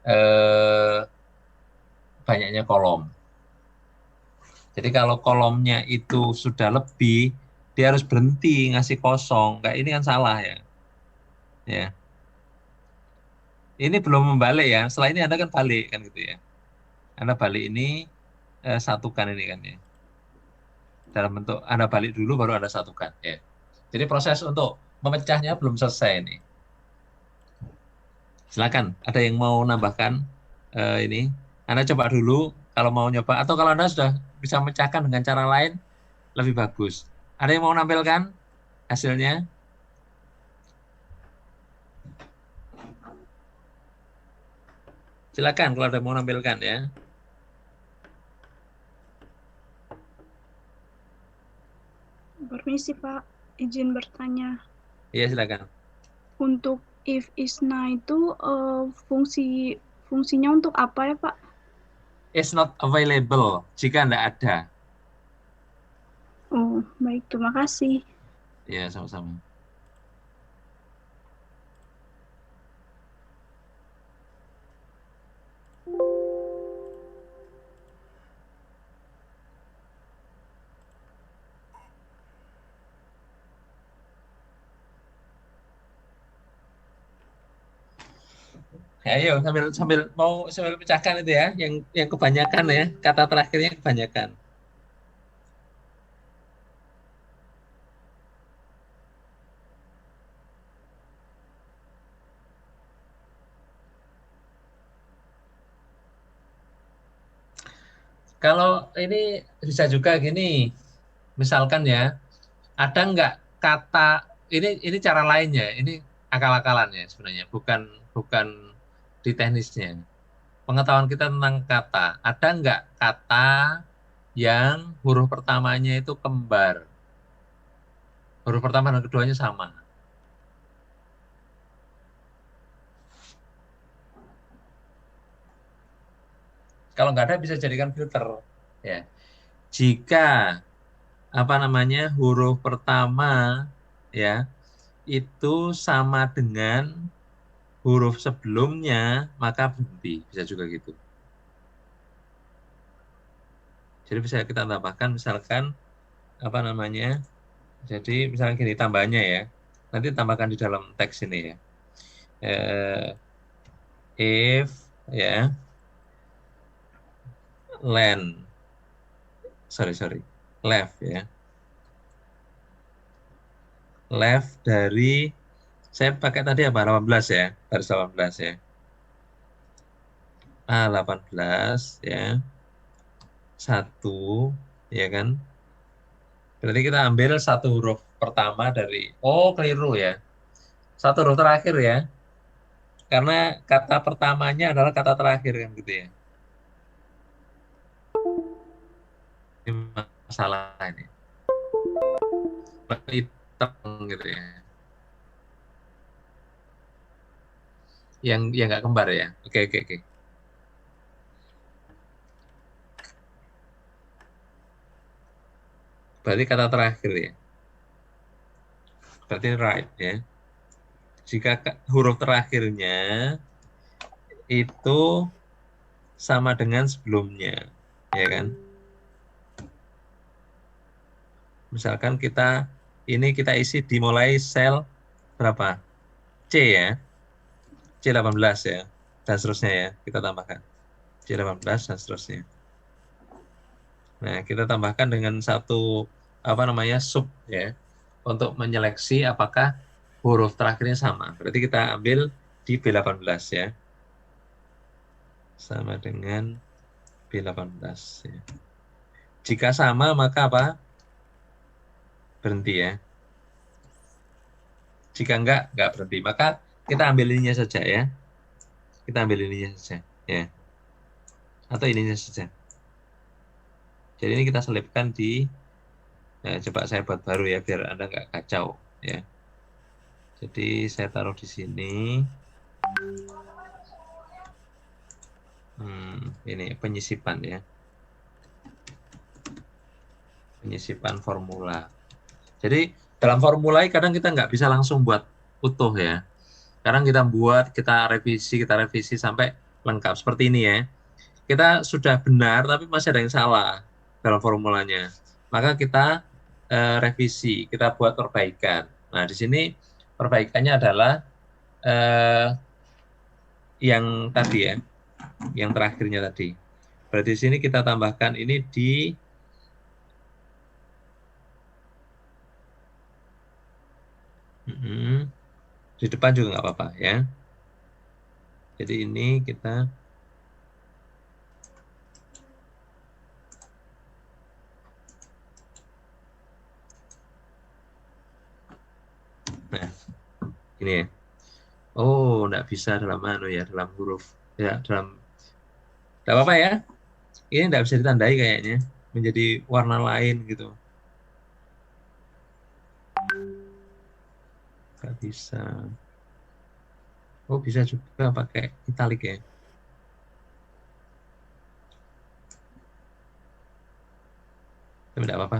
eh, banyaknya kolom. Jadi kalau kolomnya itu sudah lebih, dia harus berhenti ngasih kosong. Kayak ini kan salah ya. Ya, ini belum membalik ya. Setelah ini Anda kan balik kan gitu ya. Anda balik ini satukan ini kan ya. Dalam bentuk Anda balik dulu baru Anda satukan ya. Jadi proses untuk memecahnya belum selesai ini. Silakan, ada yang mau nambahkan ini? Anda coba dulu kalau mau nyoba atau kalau Anda sudah bisa memecahkan dengan cara lain lebih bagus. Ada yang mau nampilkan hasilnya? Silakan kalau ada yang mau nampilkan ya. Permisi Pak, izin bertanya. Iya silakan. Untuk if isna itu fungsinya untuk apa ya Pak? Is not available jika tidak ada. Oh, baik, terima kasih. Ya sama-sama. Ya, ayo sambil sambil mau sambil pecahkan itu ya, yang kebanyakan ya, kata terakhirnya kebanyakan. Kalau ini bisa juga gini, misalkan ya, ada nggak kata ini cara lainnya, ini akal-akalannya sebenarnya, bukan bukan di teknisnya. Pengetahuan kita tentang kata, ada nggak kata yang huruf pertamanya itu kembar, huruf pertama dan keduanya sama? Kalau nggak ada bisa jadikan filter, ya. Jika apa namanya huruf pertama ya itu sama dengan huruf sebelumnya maka berhenti, bisa juga gitu. Jadi bisa kita tambahkan misalkan apa namanya, jadi misalnya gini tambahnya ya, nanti tambahkan di dalam teks ini ya. If ya len sorry left ya, left dari saya pakai tadi apa 18 ya, garis 18 ya, A18 ya, satu ya kan. Berarti kita ambil satu huruf pertama dari, oh keliru ya. Satu huruf terakhir ya. Karena kata pertamanya adalah kata terakhir kan gitu ya. Ini masalah ini. Hitam gitu ya. Yang nggak kembar ya. Oke oke oke. Berarti kata terakhir ya. Berarti right ya. Jika huruf terakhirnya itu sama dengan sebelumnya, ya kan? Misalkan kita isi dimulai sel berapa? C ya. C18 ya. Dan seterusnya ya. Kita tambahkan. C18 dan seterusnya. Nah, kita tambahkan dengan satu apa namanya sub ya untuk menyeleksi apakah huruf terakhirnya sama. Berarti kita ambil di B18 ya. Sama dengan B18 ya. Jika sama maka apa? Berhenti ya. Jika enggak berhenti. Maka kita ambil ininya saja ya. Kita ambil ininya saja ya. Atau ininya saja. Jadi ini kita selipkan di, nah, coba saya buat baru ya biar Anda nggak kacau ya. Jadi saya taruh di sini. Ini penyisipan ya. Penyisipan formula. Jadi dalam formula kadang kita nggak bisa langsung buat utuh ya. Kadang kita buat, kita revisi sampai lengkap seperti ini ya. Kita sudah benar tapi masih ada yang salah dalam formulanya. Maka kita revisi, kita buat perbaikan. Nah, di sini perbaikannya adalah yang tadi ya, yang terakhirnya tadi. Berarti di sini kita tambahkan ini di depan juga nggak apa-apa ya. Jadi ini kita nah ini ya. Oh, nggak bisa dalam ya, dalam huruf ya, nggak apa-apa ya. Ini nggak bisa ditandai kayaknya, menjadi warna lain gitu. Nggak bisa. Oh, bisa juga pakai italik ya. Tapi nggak apa-apa.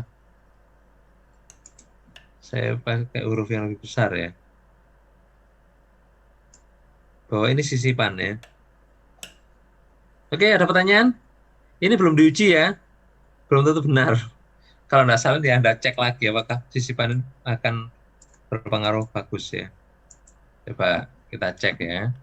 Saya pakai huruf yang lebih besar ya. Bahwa ini sisipan ya. Oke, ada pertanyaan? Ini belum diuji ya. Belum tentu benar. Kalau nggak salah ya Anda cek lagi apakah sisipan akan berpengaruh bagus ya. Coba kita cek ya.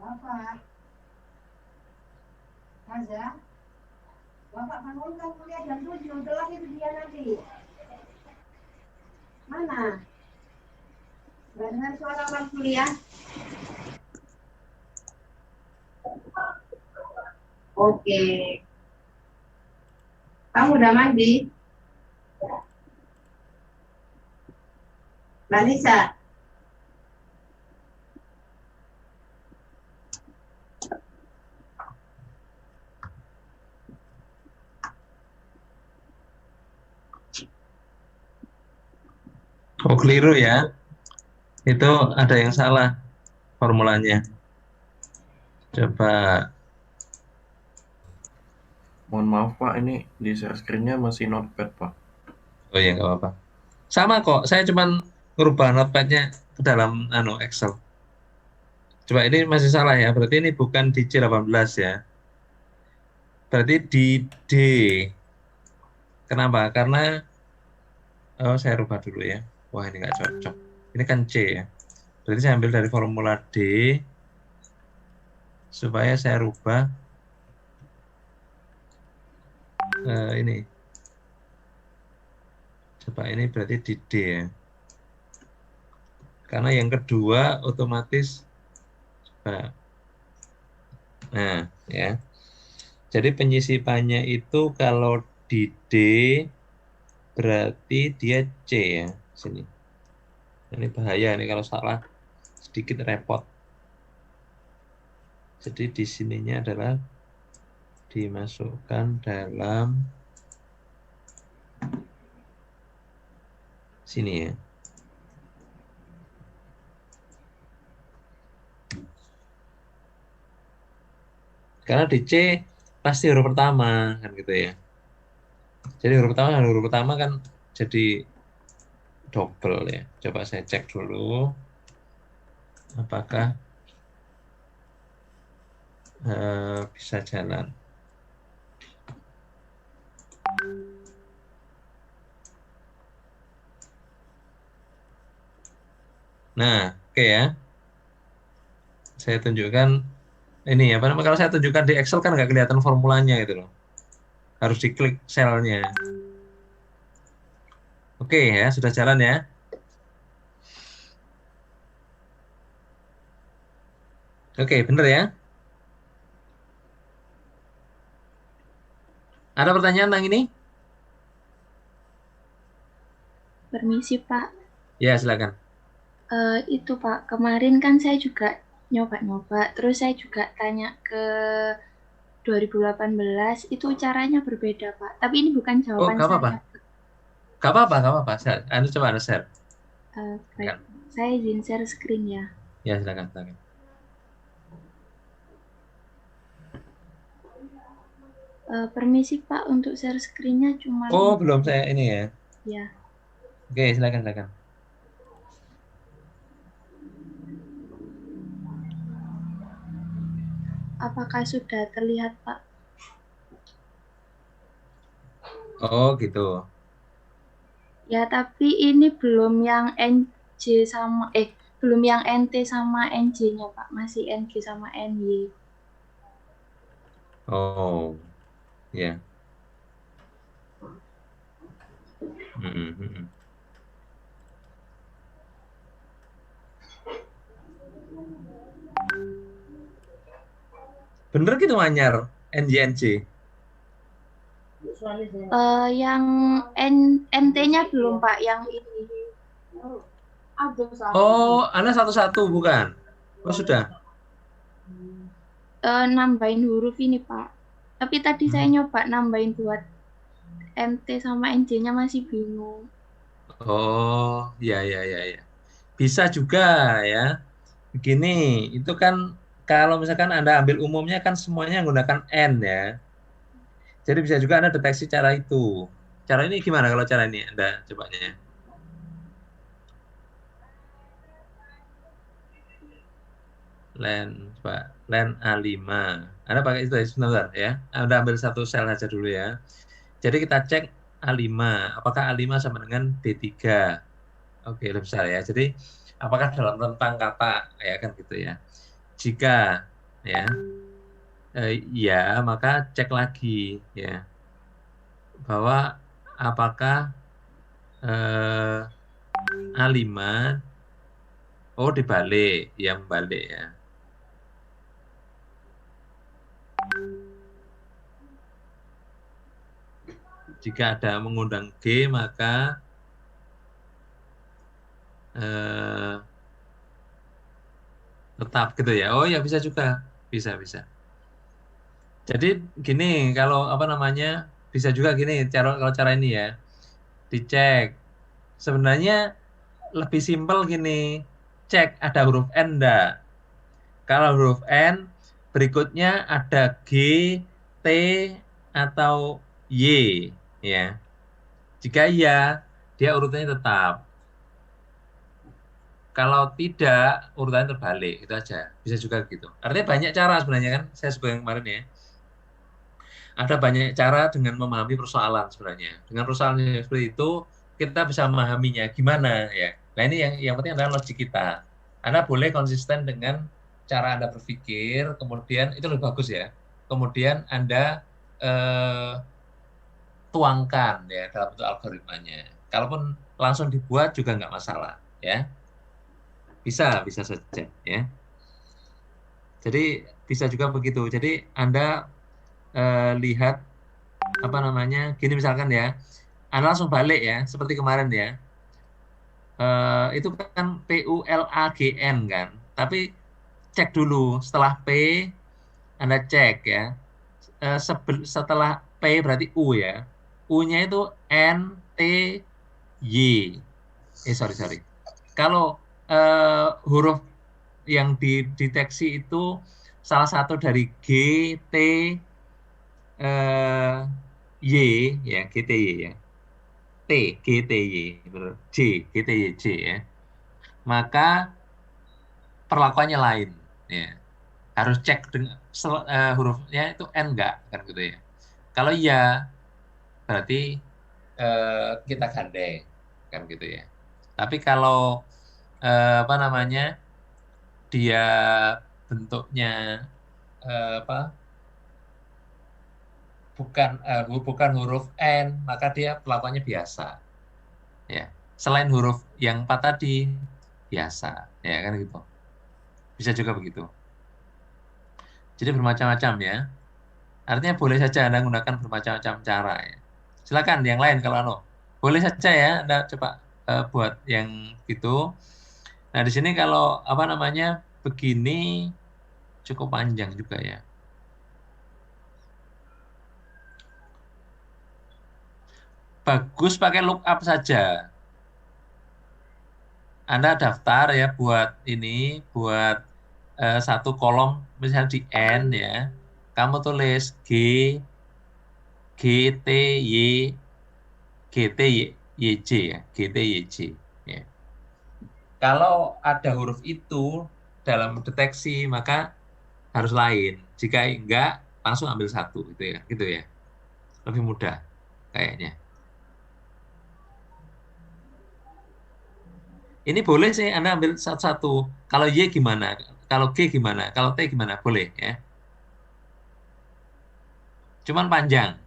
Bapak, Kaza, Bapak bangun kan kuliah jam 7, telat itu dia nanti. Mana? Nggak dengar suara orang kuliah? Oke. Kamu udah mandi? Mbak Nisa? Oh, keliru ya. Itu ada yang salah formulanya. Coba. Mohon maaf Pak, ini di share screen-nya masih notepad Pak. Oh ya, nggak apa-apa. Sama kok, saya cuman ngerubah notepad-nya ke dalam Excel. Coba ini masih salah ya, berarti ini bukan di C18 ya. Berarti di D. Kenapa? Karena, oh saya rubah dulu ya. Wah, ini nggak cocok. Ini kan C ya. Berarti saya ambil dari formula D supaya saya rubah ini. Coba ini berarti di D ya. Karena yang kedua otomatis coba. Nah, ya. Jadi penyisipannya itu kalau di D berarti dia C ya, sini. Ini bahaya nih kalau salah sedikit repot. Jadi di sininya adalah dimasukkan dalam sini ya. Karena di C pasti huruf pertama kan gitu ya. Jadi huruf pertama kan jadi double ya. Coba saya cek dulu apakah bisa jalan. Nah, oke ya. Saya tunjukkan ini apa namanya, kalau saya tunjukkan di Excel kan nggak kelihatan formulanya gitu loh. Harus diklik selnya. Oke ya, sudah jalan ya. Oke, bener ya. Ada pertanyaan tentang ini? Permisi Pak. Ya, silakan. Itu Pak, kemarin kan saya juga nyoba-nyoba, terus saya juga tanya ke 2018, itu caranya berbeda Pak. Tapi ini bukan jawaban nggak apa-apa. saya. Gak apa-apa. Anu coba Anda share. Baik, saya izin share screen ya. Ya, silakan. Permisi Pak, untuk share screen-nya cuma... Oh, belum saya ini ya. Ya. Oke, silakan. Apakah sudah terlihat Pak? Oh, gitu. Ya, tapi ini belum yang NJ sama belum yang NT sama NJ-nya Pak, masih NG sama NY. Oh, ya. Bener gitu Manyar, NJNJ. Yang NT-nya belum Pak, yang ini. Oh, Anda satu-satu bukan? Oh, sudah. Nambahin huruf ini Pak. Tapi tadi saya nyoba nambahin buat MT sama NJ-nya masih bingung. Oh, ya. Bisa juga ya. Begini, itu kan kalau misalkan Anda ambil umumnya kan semuanya menggunakan N ya. Jadi bisa juga Anda deteksi cara itu. Cara ini gimana kalau cara ini Anda cobanya? Len A5. Anda pakai itu ya, sebentar ya. Anda ambil satu sel saja dulu ya. Jadi kita cek A5. Apakah A5 sama dengan D3? Oke, lebih besar ya. Jadi apakah dalam rentang kata ya kan gitu ya. Jika ya ya, maka cek lagi ya bahwa apakah A5 dibalik, yang balik ya. Jika ada mengundang G, maka tetap gitu ya. Oh ya, bisa juga, bisa. Jadi gini, kalau apa namanya, bisa juga gini, kalau cara ini ya, dicek. Sebenarnya lebih simpel gini, cek ada huruf N enggak. Kalau huruf N, berikutnya ada G, T, atau Y ya. Jika iya, dia urutannya tetap. Kalau tidak, urutannya terbalik, itu aja. Bisa juga gitu. Artinya banyak cara sebenarnya kan, saya sebut yang kemarin ya. Ada banyak cara dengan memahami persoalan sebenarnya. Dengan persoalan seperti itu, kita bisa memahaminya gimana ya. Nah ini yang penting adalah logik kita. Anda boleh konsisten dengan cara Anda berpikir, kemudian itu lebih bagus ya. Kemudian Anda tuangkan ya dalam bentuk algoritmanya. Kalaupun langsung dibuat juga nggak masalah ya. Bisa saja ya. Jadi bisa juga begitu. Jadi Anda lihat apa namanya, gini misalkan ya, Anda langsung balik ya, seperti kemarin ya. Itu kan PULAGN kan, tapi cek dulu setelah P, Anda cek ya. Setelah P berarti U ya. U-nya itu N T Y. Sorry. Kalau huruf yang dideteksi itu salah satu dari G, T, Y ya, GTY ya. T, GTY, J, GTY, J ya. Maka perlakuannya lain ya. Harus cek dengan hurufnya itu N enggak kan gitu ya. Kalau iya berarti kita gandeng kan gitu ya. Tapi kalau apa namanya, dia bentuknya bukan huruf N, maka dia perlakuannya biasa ya. Selain huruf yang 4 tadi biasa ya kan gitu. Bisa juga begitu. Jadi bermacam-macam ya. Artinya boleh saja Anda gunakan bermacam-macam cara ya. Silakan yang lain kalau boleh saja ya Anda coba buat yang gitu. Nah, di sini kalau apa namanya begini cukup panjang juga ya. Bagus pakai lookup saja. Anda daftar ya buat ini, buat satu kolom misalnya di N ya. Kamu tulis G, T, Y, Y, J ya, T, Y, J. Ya. Kalau ada huruf itu dalam deteksi maka harus lain. Jika enggak, langsung ambil satu gitu ya. Lebih mudah kayaknya. Ini boleh sih Anda ambil satu-satu. Kalau Y gimana? Kalau G gimana? Kalau T gimana? Boleh ya. Cuman panjang.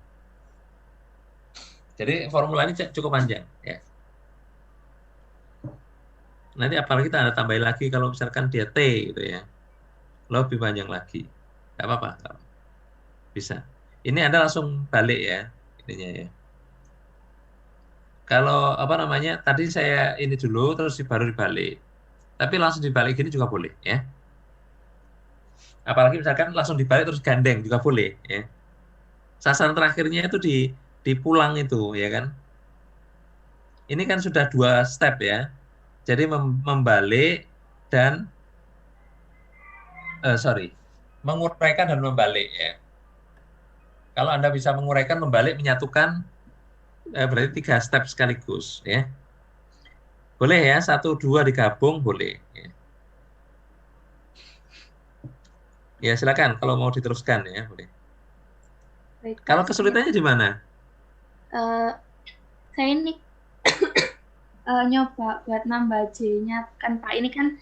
Jadi formula ini cukup panjang ya. Nanti apalagi kita ada tambahin lagi kalau misalkan dia T gitu ya. Lebih panjang lagi. Nggak apa-apa. Bisa. Ini Anda langsung balik ya. Ininya ya. Kalau apa namanya, tadi saya ini dulu terus baru dibalik. Tapi langsung dibalik gini juga boleh ya. Apalagi misalkan langsung dibalik terus gandeng juga boleh ya. Sasaran terakhirnya itu di pulang itu ya kan. Ini kan sudah 2 step ya. Jadi membalik dan menguraikan dan membalik ya. Kalau Anda bisa menguraikan, membalik, menyatukan, berarti 3 step sekaligus ya. Boleh ya, 1, 2 digabung boleh ya. Ya silakan kalau mau diteruskan ya boleh. Baik, Kalau kesulitannya di mana? Saya ini nyoba buat nambah J-nya kan Pak, ini kan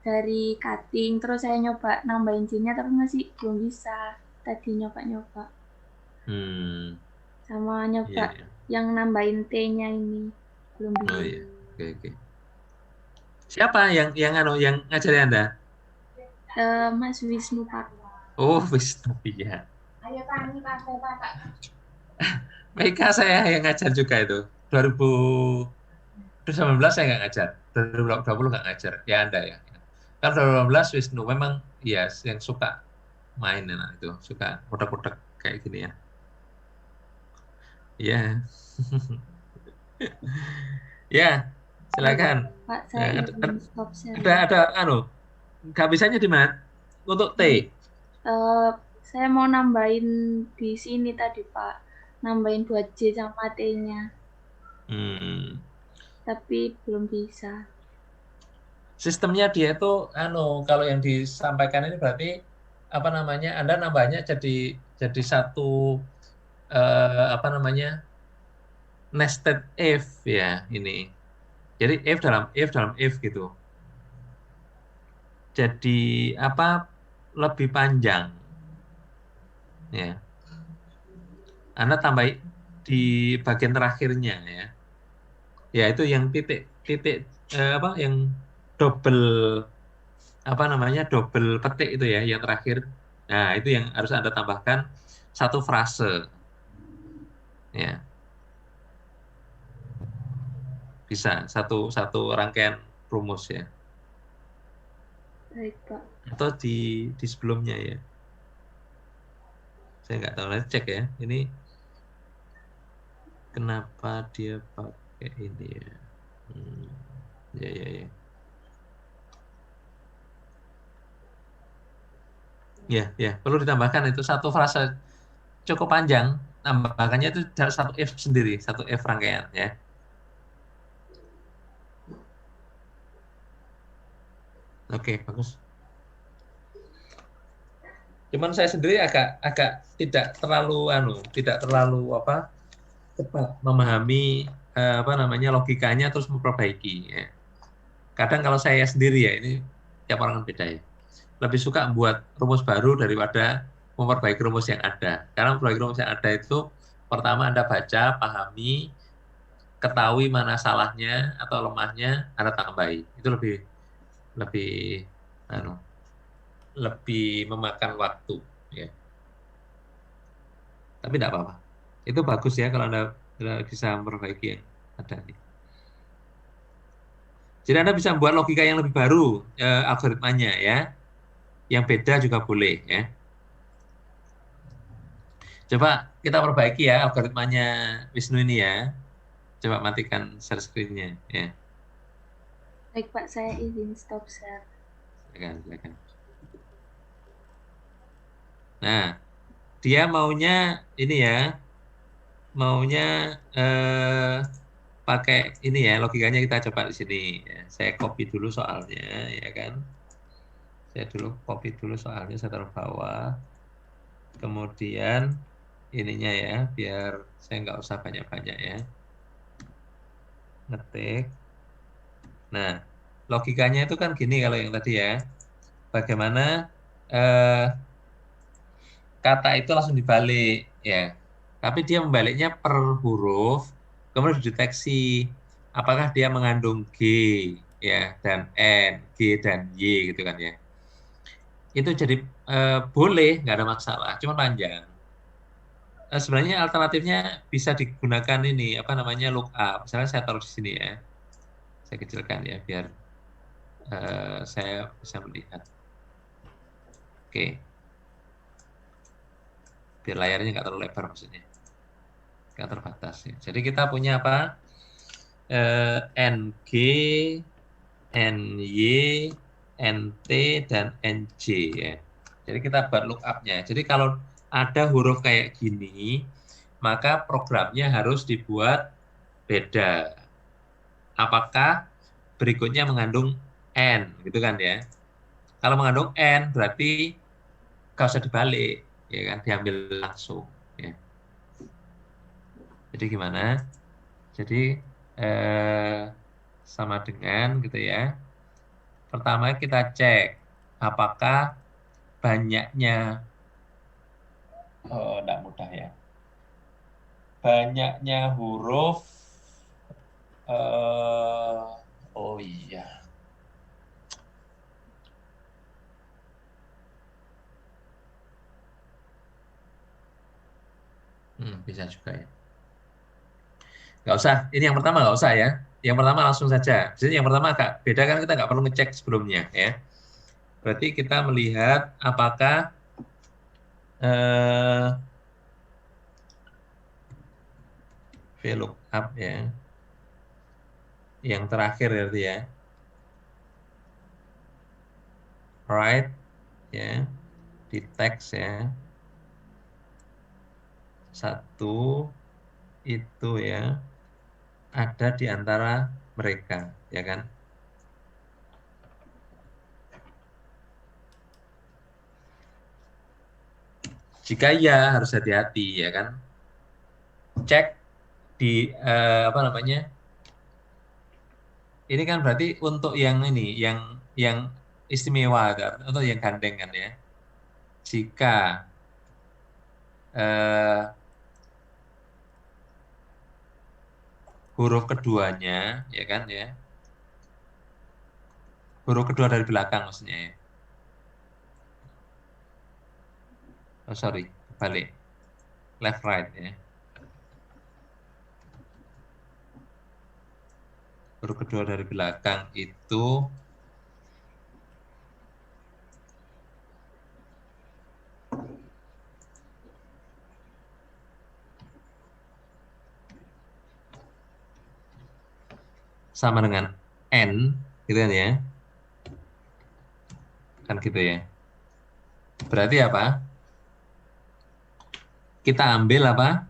dari cutting, terus saya nyoba nambahin J-nya tapi masih belum bisa. Tadi nyoba-nyoba. Sama nyoba yang nambahin T-nya ini belum bisa. Oh iya. Oke. Siapa yang ngajari Anda? Mas Wisnu Pak. Oh, Wisnu ya. Ayo tani Pak. Mereka saya yang ngajar juga itu. 2019 saya nggak ngajar. 2020 nggak ngajar. Ya Anda ya. Kan 2018 Wisnu memang ya yang suka main itu, suka kotak-kotak kayak gini ya. Iya. Ya, silakan. Pak, saya stop share. Ada nggak bisanya di mana? Untuk T. Saya mau nambahin di sini tadi Pak, nambahin 2J sama T-nya. Tapi belum bisa. Sistemnya dia itu kalau yang disampaikan ini berarti apa namanya, Anda nambahnya jadi satu apa namanya, nested if ya ini. Jadi if dalam if gitu. Jadi apa lebih panjang ya. Anda tambah di bagian terakhirnya ya. Ya itu yang titik apa yang double apa namanya double petik itu ya yang terakhir. Nah, itu yang harus Anda tambahkan satu frase. Ya, bisa satu rangkaian rumus ya. Baik, Pak. Atau di sebelumnya ya. Saya nggak tahu, nanti cek ya. Ini kenapa dia pakai ini ya? Ya. Ya, perlu ditambahkan itu satu frase cukup panjang, tambahkannya itu satu if sendiri, satu if rangkaian ya. Oke, bagus. Cuman saya sendiri agak tidak terlalu apa cepat memahami apa namanya logikanya terus memperbaiki ya. Kadang kalau saya sendiri ya ini tiap orang kan beda ya. Lebih suka membuat rumus baru daripada memperbaiki rumus yang ada. Karena memperbaiki rumus yang ada itu pertama Anda baca, pahami, ketahui mana salahnya atau lemahnya, Anda tambahi. Itu lebih memakan waktu ya. Tapi tidak apa-apa. Itu bagus ya kalau Anda bisa memperbaiki yang ada nih. Jadi Anda bisa membuat logika yang lebih baru algoritmanya ya. Yang beda juga boleh ya. Coba kita perbaiki ya algoritmanya Wisnu ini ya. Coba matikan share screen-nya ya. Baik, Pak, saya izin stop share. Silakan. Nah, dia maunya ini ya. Maunya pakai ini ya, logikanya kita coba di sini ya. Saya copy dulu soalnya ya kan. Saya copy dulu soalnya, saya taruh bawah. Kemudian ininya ya, biar saya nggak usah banyak-banyak ya. Ngetik. Nah, logikanya itu kan gini kalau yang tadi ya. Bagaimana kata itu langsung dibalik ya. Tapi dia membaliknya per huruf, kemudian dideteksi apakah dia mengandung G ya dan N, G dan Y gitu kan ya. Itu jadi boleh, nggak ada masalah, cuma panjang. Sebenarnya alternatifnya bisa digunakan ini apa namanya lookup. Misalnya saya taruh di sini ya, saya kecilkan ya biar saya bisa melihat. Oke, biar layarnya nggak terlalu lebar maksudnya, nggak terbatas ya. Jadi kita punya apa? NG, NY, NT, dan NJ ya. Jadi kita buat lookupnya. Jadi kalau ada huruf kayak gini, maka programnya harus dibuat beda. Apakah berikutnya mengandung N, gitu kan ya. Kalau mengandung N, berarti nggak usah dibalik, ya kan, diambil langsung. Ya. Jadi gimana? Jadi sama dengan gitu ya. Pertama kita cek apakah banyaknya, enggak mudah ya. Banyaknya huruf, oh iya. Bisa juga ya. Nggak usah, ini yang pertama nggak usah ya. Yang pertama langsung saja. Jadi yang pertama agak beda kan kita nggak perlu ngecek sebelumnya ya. Berarti kita melihat apakah VLOOKUP ya. Yang terakhir berarti ya. Right ya. Di teks ya. Satu itu ya ada di antara mereka ya kan. Jika ya harus hati-hati ya kan. Cek di apa namanya? Ini kan berarti untuk yang ini, yang istimewa kan, untuk yang gandeng kan ya. Jika eh, huruf keduanya, ya kan ya, huruf kedua dari belakang maksudnya ya. Oh sorry, balik, left right ya. Huruf kedua dari belakang itu sama dengan N, gitu kan ya. Kan gitu ya. Berarti apa? Kita ambil apa?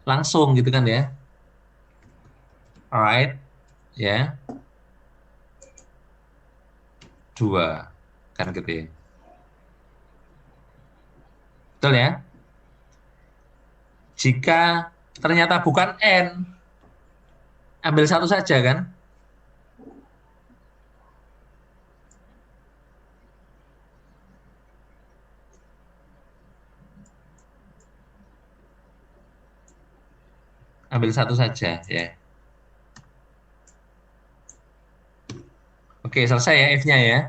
Langsung gitu kan ya. Alright, ya. 2. Kan gitu ya. Betul ya? Jika ternyata bukan N, ambil satu saja kan? Ambil satu saja ya. Oke, selesai ya F-nya ya.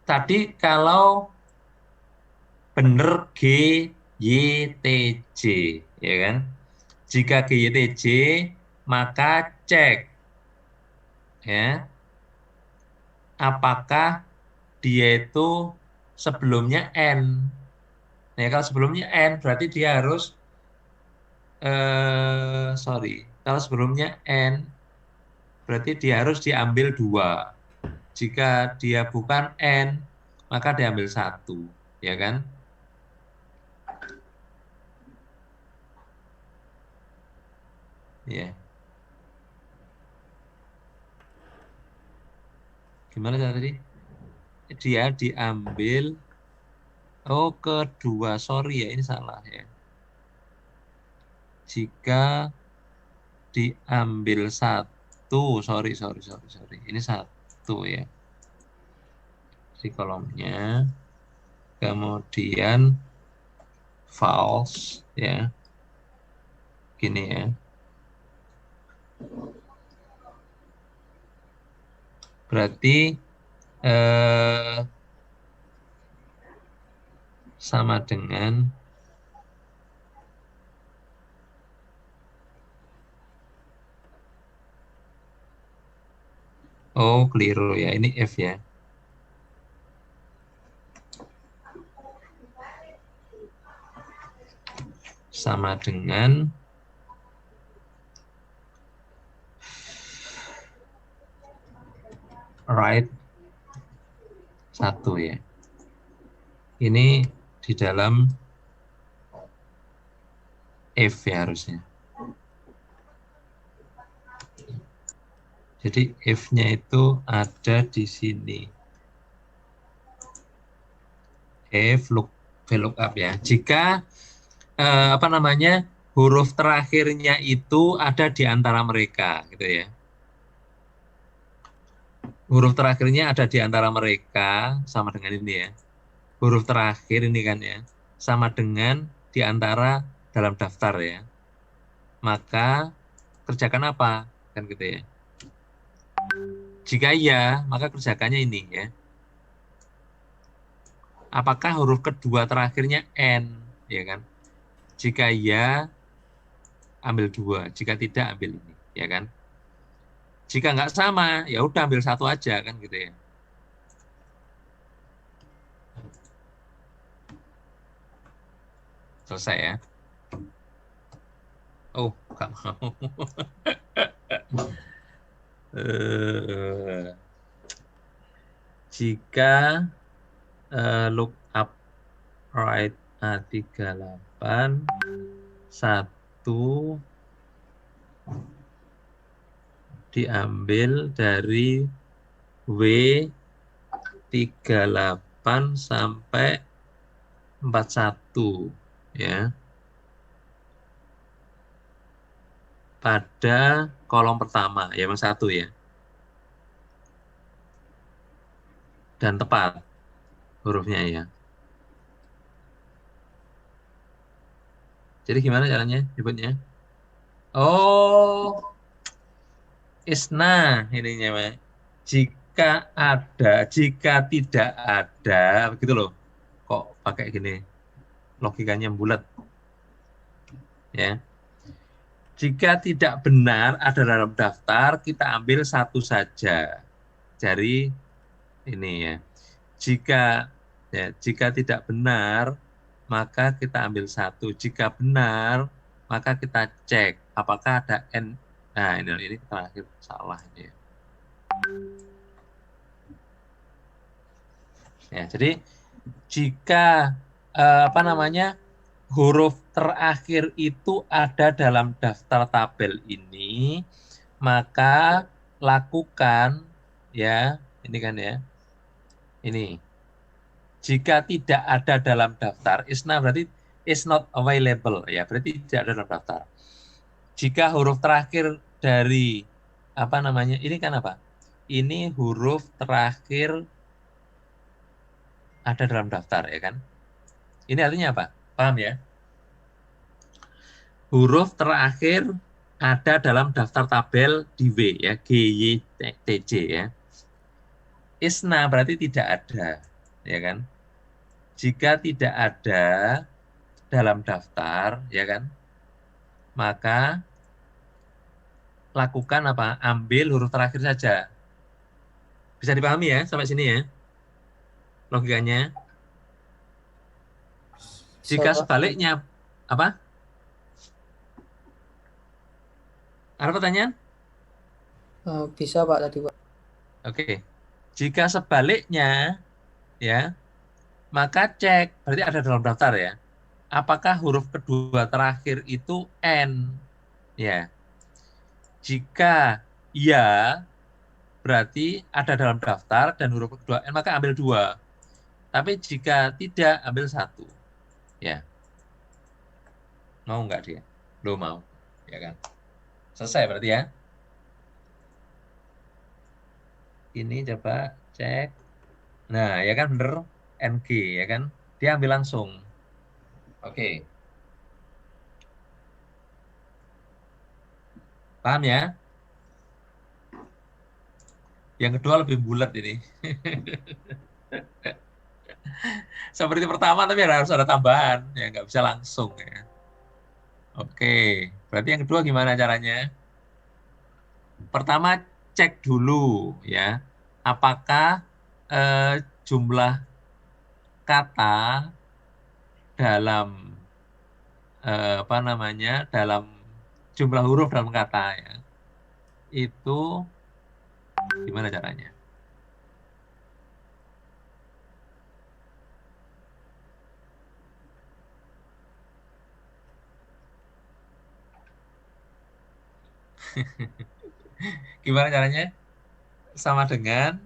Tadi kalau benar G, Y, T, J, ya kan? Jika G, Y, T, J, maka cek ya, apakah dia itu sebelumnya N. Nah, kalau sebelumnya N, berarti dia harus, sorry, kalau sebelumnya N, berarti dia harus diambil 2. Jika dia bukan N, maka diambil 1, ya kan? Ya. Gimana cara tadi? Dia diambil, oh kedua, sorry ya, ini salah ya. Jika diambil 1, sorry, ini 1 ya. Di kolomnya, kemudian false ya, gini ya. Berarti sama dengan oh keliru ya, ini F ya. Sama dengan right 1 ya. Ini di dalam F ya harusnya. Jadi F-nya itu ada di sini. F VLOOKUP ya. Jika apa namanya, huruf terakhirnya itu ada di antara mereka, gitu ya. Huruf terakhirnya ada di antara mereka, sama dengan ini ya. Huruf terakhir ini kan ya, sama dengan di antara dalam daftar ya. Maka kerjakan apa? Kan gitu ya. Jika iya, maka kerjakannya ini ya. Apakah huruf kedua terakhirnya N, ya kan? Jika iya, ambil 2. Jika tidak, ambil ini, ya kan? Jika nggak sama, ya udah ambil 1 aja kan gitu ya. Selesai ya. Oh, nggak mau. Jika lookup right A38 1 diambil dari W38 sampai 41 ya. Pada kolom pertama, ya yang 1 ya. Dan tepat hurufnya ya. Jadi gimana caranya nyebutnya? Oh, isna ininya, Mas. Jika ada, jika tidak ada, begitu loh. Kok pakai gini? Logikanya bulat. Ya. Jika tidak benar ada dalam daftar, kita ambil satu saja. Dari ini ya. Jika tidak benar, maka kita ambil satu. Jika benar, maka kita cek apakah ada N. Nah, ini terakhir salah ini ya. Ya, jadi jika huruf terakhir itu ada dalam daftar tabel ini, maka lakukan ya, ini kan ya. Ini. Jika tidak ada dalam daftar, isna berarti is not available ya, berarti tidak ada dalam daftar. Jika huruf terakhir dari ini kan apa? Ini huruf terakhir ada dalam daftar ya kan? Ini artinya apa? Paham ya? Huruf terakhir ada dalam daftar tabel di W ya, GYTJ ya. Isna berarti tidak ada, ya kan? Jika tidak ada dalam daftar, ya kan? Maka lakukan apa? Ambil huruf terakhir saja. Bisa dipahami ya sampai sini ya? Logikanya. Jika sebaliknya apa? Ada pertanyaan? Bisa Pak tadi Pak. Oke. Jika sebaliknya ya, maka cek berarti ada dalam daftar ya. Apakah huruf kedua terakhir itu N? Ya. Jika iya, berarti ada dalam daftar dan huruf kedua N, maka ambil 2. Tapi jika tidak, ambil 1. Ya. Mau nggak dia? Belum mau. Ya kan? Selesai berarti ya. Ini coba cek. Nah, ya kan bener NG ya kan? Dia ambil langsung. Oke. Paham ya? Yang kedua lebih bulat ini. Seperti pertama tapi harus ada tambahan. Ya nggak bisa langsung ya. Oke. Berarti yang kedua gimana caranya? Pertama cek dulu ya. Apakah jumlah kata dalam dalam jumlah huruf dalam kata ya, itu gimana caranya? Gimana caranya? Sama dengan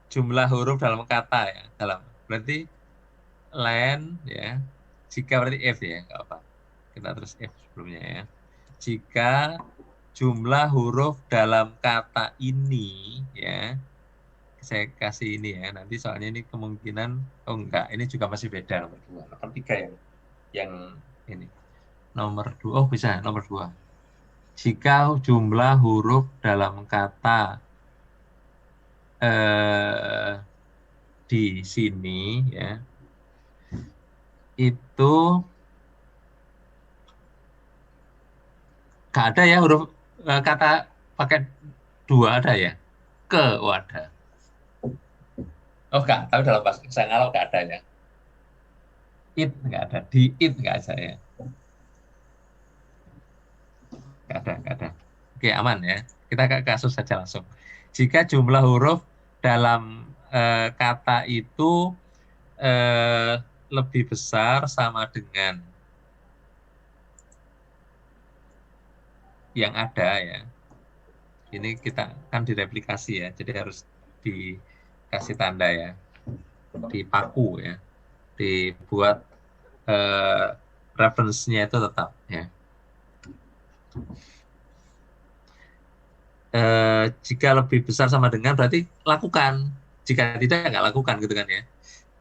jumlah huruf dalam kata ya, berarti len ya. Jika berarti F ya, nggak apa. Kita terus F sebelumnya ya. Jika jumlah huruf dalam kata ini ya, saya kasih ini ya. Nanti soalnya ini kemungkinan enggak, ini juga masih beda nomor 2. Nomor 3 ya. Yang ini. Nomor 2. Oh, bisa nomor 2. Jika jumlah huruf dalam kata di sini ya, itu nggak ada ya huruf kata pakai 2 ada ya? Ada. Oh enggak, tapi dalam bahasa saya ngalau nggak ada ya. It nggak ada, di it nggak ada ya. Nggak ada. Oke, aman ya. Kita ke kasus saja langsung. Jika jumlah huruf dalam kata itu lebih besar sama dengan yang ada ya. Ini kita kan direplikasi ya, jadi harus dikasih tanda ya, dipaku ya. dibuat reference-nya itu tetap ya. Jika lebih besar sama dengan berarti lakukan, jika tidak nggak lakukan gitu kan ya.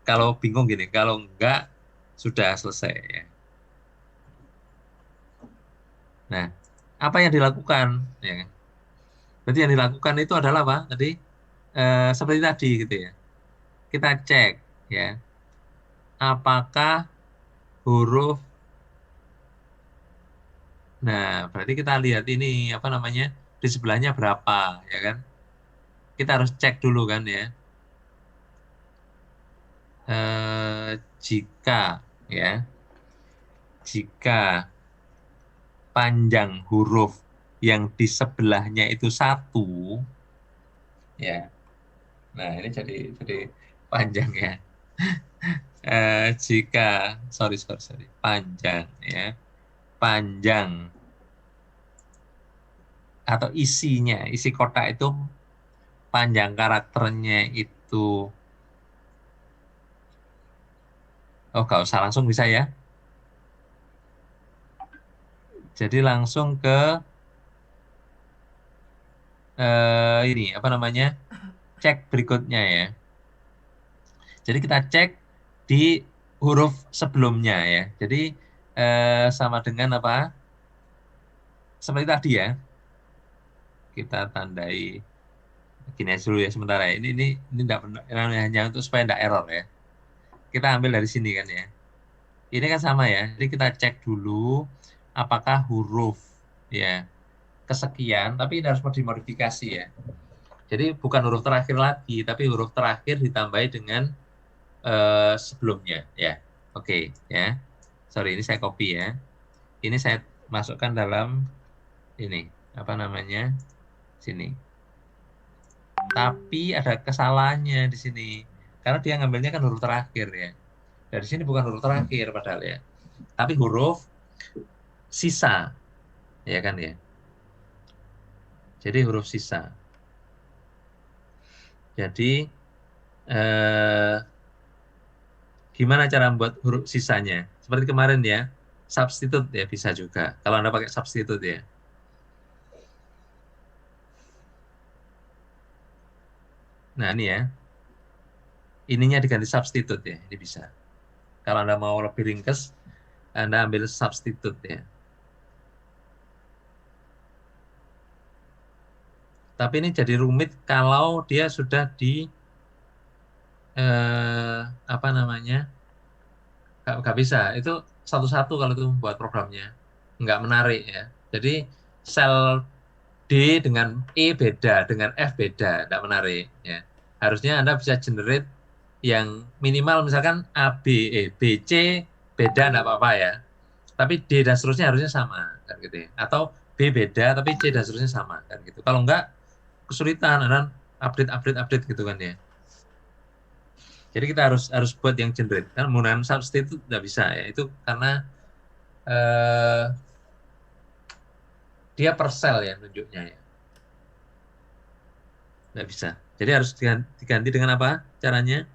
Kalau bingung gini, kalau enggak sudah selesai ya. Nah, apa yang dilakukan ya? Berarti yang dilakukan itu adalah apa? Tadi seperti tadi gitu ya. Kita cek ya, apakah huruf. Nah, berarti kita lihat ini apa namanya, di sebelahnya berapa ya kan? Kita harus cek dulu kan ya. Jika panjang huruf yang di sebelahnya itu 1 ya. Nah, ini jadi panjang ya. Jika panjang ya. Panjang atau isi kotak itu panjang karakternya itu, nggak usah langsung bisa ya. Jadi langsung ke ini apa namanya, cek berikutnya ya. Jadi kita cek di huruf sebelumnya ya. Jadi sama dengan apa? Seperti tadi ya. Kita tandai gini aja dulu ya sementara ya. Ini enggak hanya untuk supaya enggak error ya. Kita ambil dari sini kan ya. Ini kan sama ya. Jadi kita cek dulu apakah huruf ya kesekian, tapi ini harus dimodifikasi ya. Jadi bukan huruf terakhir lagi, tapi huruf terakhir ditambahi dengan sebelumnya ya. Oke ya. Sorry, ini saya copy ya. Ini saya masukkan dalam ini apa namanya, sini. Tapi ada kesalahannya di sini karena dia ngambilnya kan huruf terakhir ya. Dari sini bukan huruf terakhir padahal ya, tapi huruf sisa ya kan ya. Jadi huruf sisa. Jadi gimana cara membuat huruf sisanya? Seperti kemarin ya, substitute ya bisa juga. Kalau Anda pakai substitute ya. Nah ini ya, ininya diganti substitute ya, ini bisa. Kalau Anda mau lebih ringkas, Anda ambil substitute ya. Tapi ini jadi rumit kalau dia sudah di apa namanya, nggak bisa. Itu satu-satu kalau itu buat programnya, nggak menarik ya. Jadi sel D dengan E beda, dengan F beda, nggak menarik ya. Harusnya Anda bisa generate yang minimal misalkan A, B, B, C beda nggak apa-apa ya. Tapi D dan seterusnya harusnya sama kan gitu ya. Atau B beda tapi C dan seterusnya sama kan gitu. Kalau enggak kesulitan, Anda update gitu kan ya. Jadi kita harus buat yang generate. Kan menggunakan substitute nggak bisa ya. Itu karena dia per sel ya nunjuknya ya. Nggak bisa. Jadi harus diganti dengan apa caranya?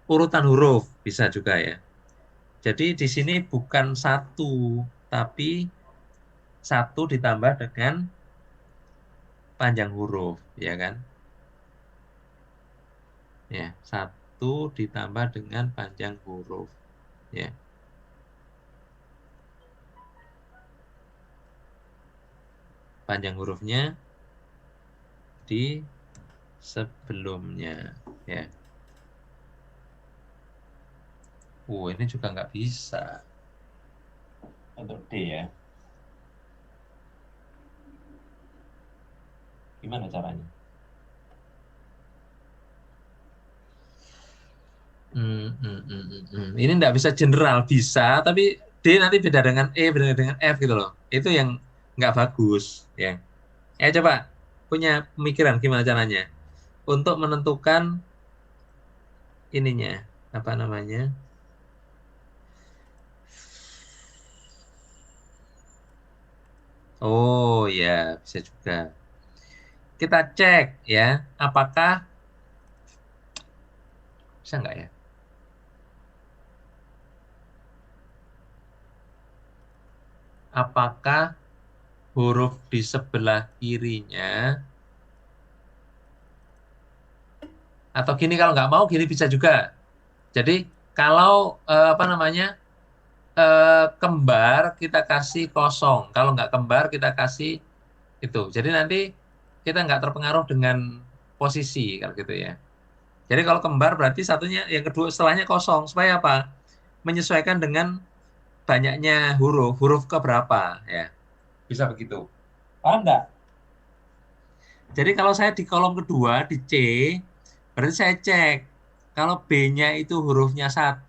Urutan huruf bisa juga ya. Jadi di sini bukan 1, tapi 1 ditambah dengan panjang huruf, ya kan? Ya, 1 ditambah dengan panjang huruf, ya. Panjang hurufnya di sebelumnya, ya. Ini juga nggak bisa untuk D ya. Gimana caranya? Ini nggak bisa general, bisa, tapi D nanti beda dengan E, beda dengan F gitu loh. Itu yang nggak bagus ya. Coba punya pemikiran gimana caranya untuk menentukan ininya apa namanya? Oh ya, bisa juga. Kita cek ya, apakah bisa nggak ya? apakah huruf di sebelah kirinya, atau gini, kalau nggak mau gini bisa juga. Jadi kalau kembar kita kasih kosong, kalau nggak kembar kita kasih itu. Jadi nanti kita nggak terpengaruh dengan posisi kalau gitu ya. Jadi kalau kembar berarti satunya, yang kedua setelahnya kosong, supaya apa? Menyesuaikan dengan banyaknya huruf keberapa ya. Bisa begitu. Paham nggak? Jadi kalau saya di kolom kedua di C, berarti saya cek kalau B-nya itu hurufnya 1,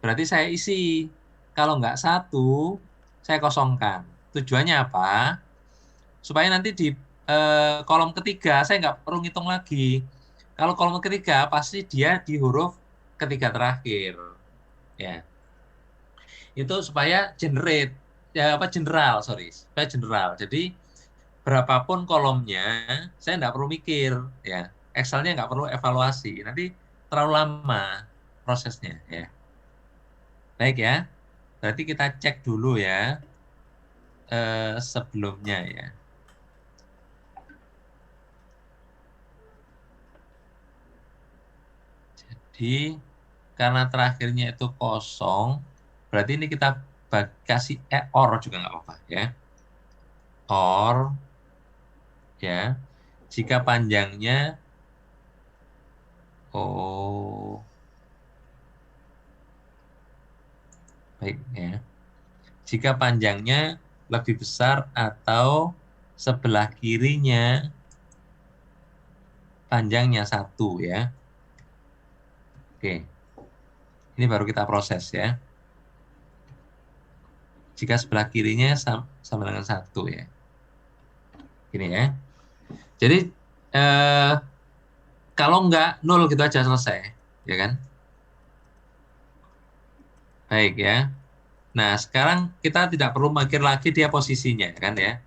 berarti saya isi. Kalau nggak 1, saya kosongkan. Tujuannya apa? Supaya nanti di kolom ketiga saya nggak perlu ngitung lagi. Kalau kolom ketiga pasti dia di huruf ketiga terakhir. Ya. Itu supaya supaya general. Jadi berapapun kolomnya, saya nggak perlu mikir, ya. Excelnya nggak perlu evaluasi, nanti terlalu lama prosesnya, ya. Baik ya, berarti kita cek dulu ya sebelumnya ya. Jadi karena terakhirnya itu kosong, berarti ini kita kasih or juga nggak apa-apa ya. Or ya, jika panjangnya baik ya. Jika panjangnya lebih besar atau sebelah kirinya panjangnya 1 ya. Oke. Ini baru kita proses ya. Jika sebelah kirinya sama dengan 1 ya. Gini ya. Jadi kalau enggak 0 gitu aja selesai, ya kan? Baik ya. Nah, sekarang kita tidak perlu mikir lagi dia posisinya, kan ya.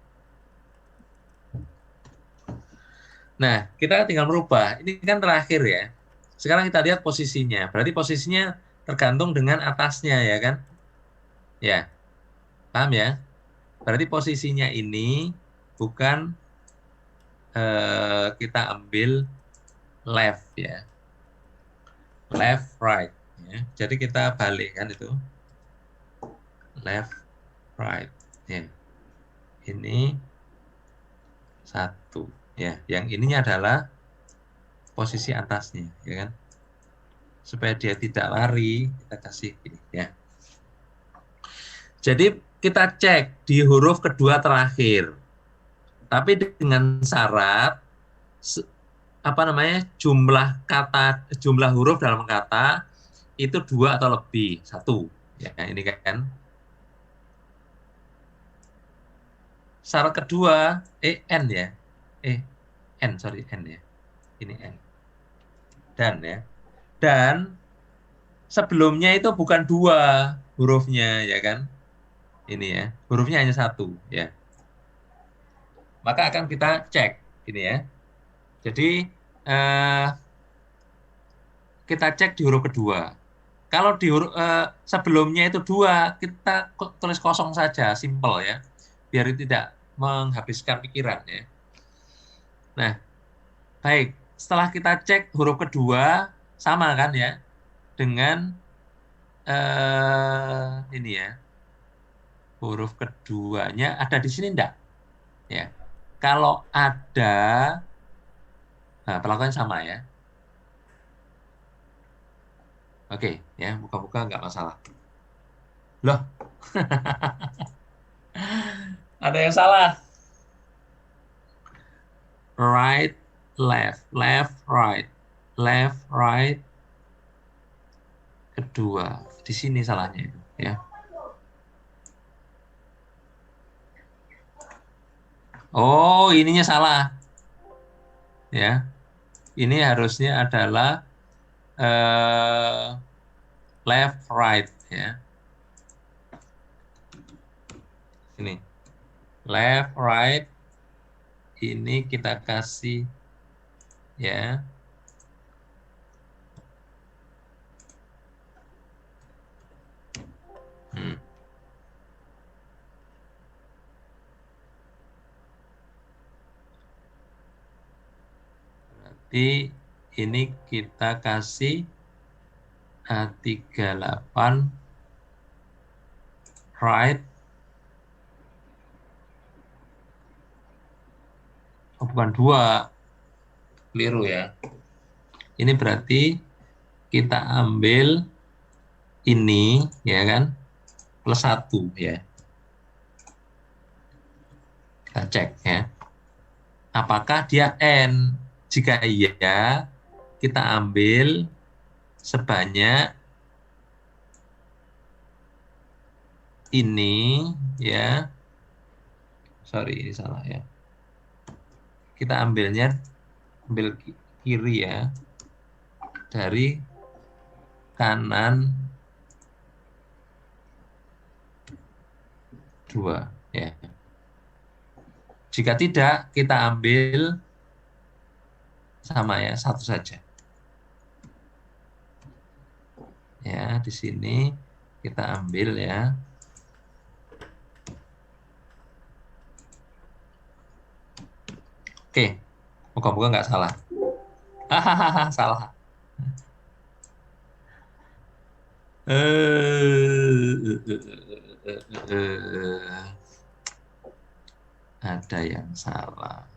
Nah, kita tinggal merubah. Ini kan terakhir ya. Sekarang kita lihat posisinya. Berarti posisinya tergantung dengan atasnya, ya kan? Ya, paham ya? Berarti posisinya ini bukan kita ambil left ya. Left, right. Ya. Jadi kita balik kan itu. Left, right. Ya. Ini 1. Ya, yang ininya adalah posisi atasnya, ya kan? Supaya dia tidak lari, kita kasih ini, ya. Jadi kita cek di huruf kedua terakhir, tapi dengan syarat jumlah huruf dalam kata itu 2 atau lebih, 1. Ya, ini kan. Syarat kedua, n ya, n ya. Ini N. Dan ya. Dan sebelumnya itu bukan 2 hurufnya, ya kan? Ini ya. Hurufnya hanya 1, ya. Maka akan kita cek, ini ya. Jadi kita cek di huruf kedua. Kalau di sebelumnya itu 2, kita tulis kosong saja, simple ya. Biar tidak menghabiskan pikiran ya. Nah, baik. Setelah kita cek huruf kedua, sama kan ya, dengan ini ya, huruf keduanya ada di sini enggak? Ya, kalau ada, nah perlakuannya sama ya. Oke, ya, buka-buka nggak masalah. Loh, ada yang salah. Right, left, right, kedua. Di sini salahnya itu, ya. Oh, ininya salah. Ya. Ini harusnya adalah left, right, ya. Ini. Left, right. Ini kita kasih, ya. Berarti ini kita kasih A38 right. Oh, bukan 2. Keliru ya. Ini berarti kita ambil ini ya kan plus 1 ya. Kita cek ya. Apakah dia N? Jika iya, kita ambil sebanyak ini ya. Sorry, ini salah ya. Kita ambil kiri ya. Dari kanan 2 ya. Jika tidak, kita ambil sama ya, 1 saja. Ya, di sini kita ambil ya. Oke, moga-moga nggak salah. Hahaha, salah. Ada yang salah.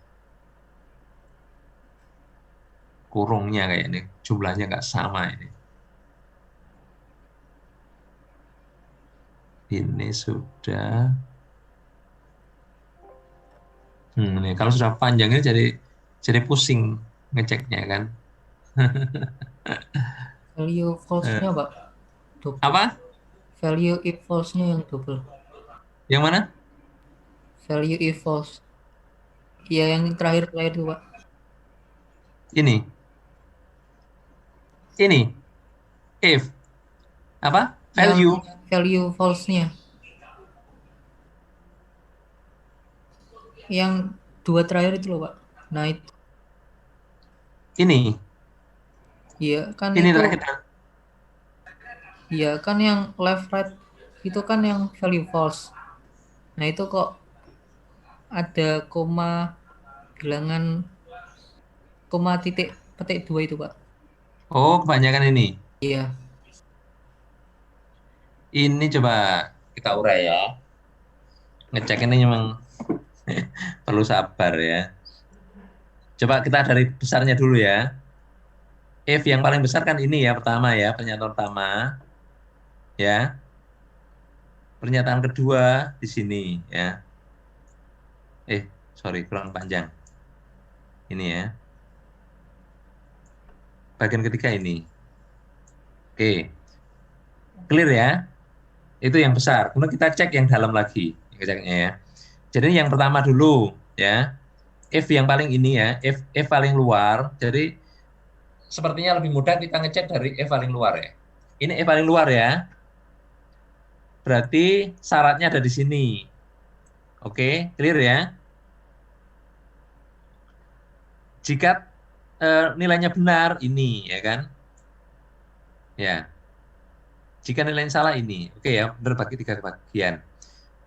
Kurungnya kayak ini, jumlahnya nggak sama ini. Ini sudah. Ini kalau sudah panjang ini jadi pusing ngeceknya kan. Value false-nya, Pak. Double. Apa? Value if false-nya yang double. Yang mana? Value if false. Iya, yang terakhir itu, Pak. Ini. If. Apa? Value. Value false-nya. Yang 2 terakhir itu loh, Pak. Nah, itu. Ini. Iya, kan Ini itu. terakhir. Iya, kan yang left right itu kan yang value false. Nah, itu kok ada koma bilangan koma titik petik 2 itu, Pak. Oh, kebanyakan ini. Iya. Ini coba kita urai ya. Ngecek ini memang perlu sabar ya. Coba kita dari besarnya dulu ya. If yang paling besar kan ini ya, pertama ya, pernyataan pertama. Ya. Pernyataan kedua di sini ya. Sorry, kurang panjang. Ini ya. Bagian ketiga ini. Oke. Clear ya? Itu yang besar. Kemudian kita cek yang dalam lagi. Ceknya ya. Jadi yang pertama dulu ya. If yang paling ini ya, if paling luar. Jadi sepertinya lebih mudah kita ngecek dari if paling luar ya. Ini if paling luar ya. Berarti syaratnya ada di sini. Oke, clear ya? Jika nilainya benar ini ya kan? Ya. Jika nilainya salah ini. Oke ya, benar bagi 3 bagian.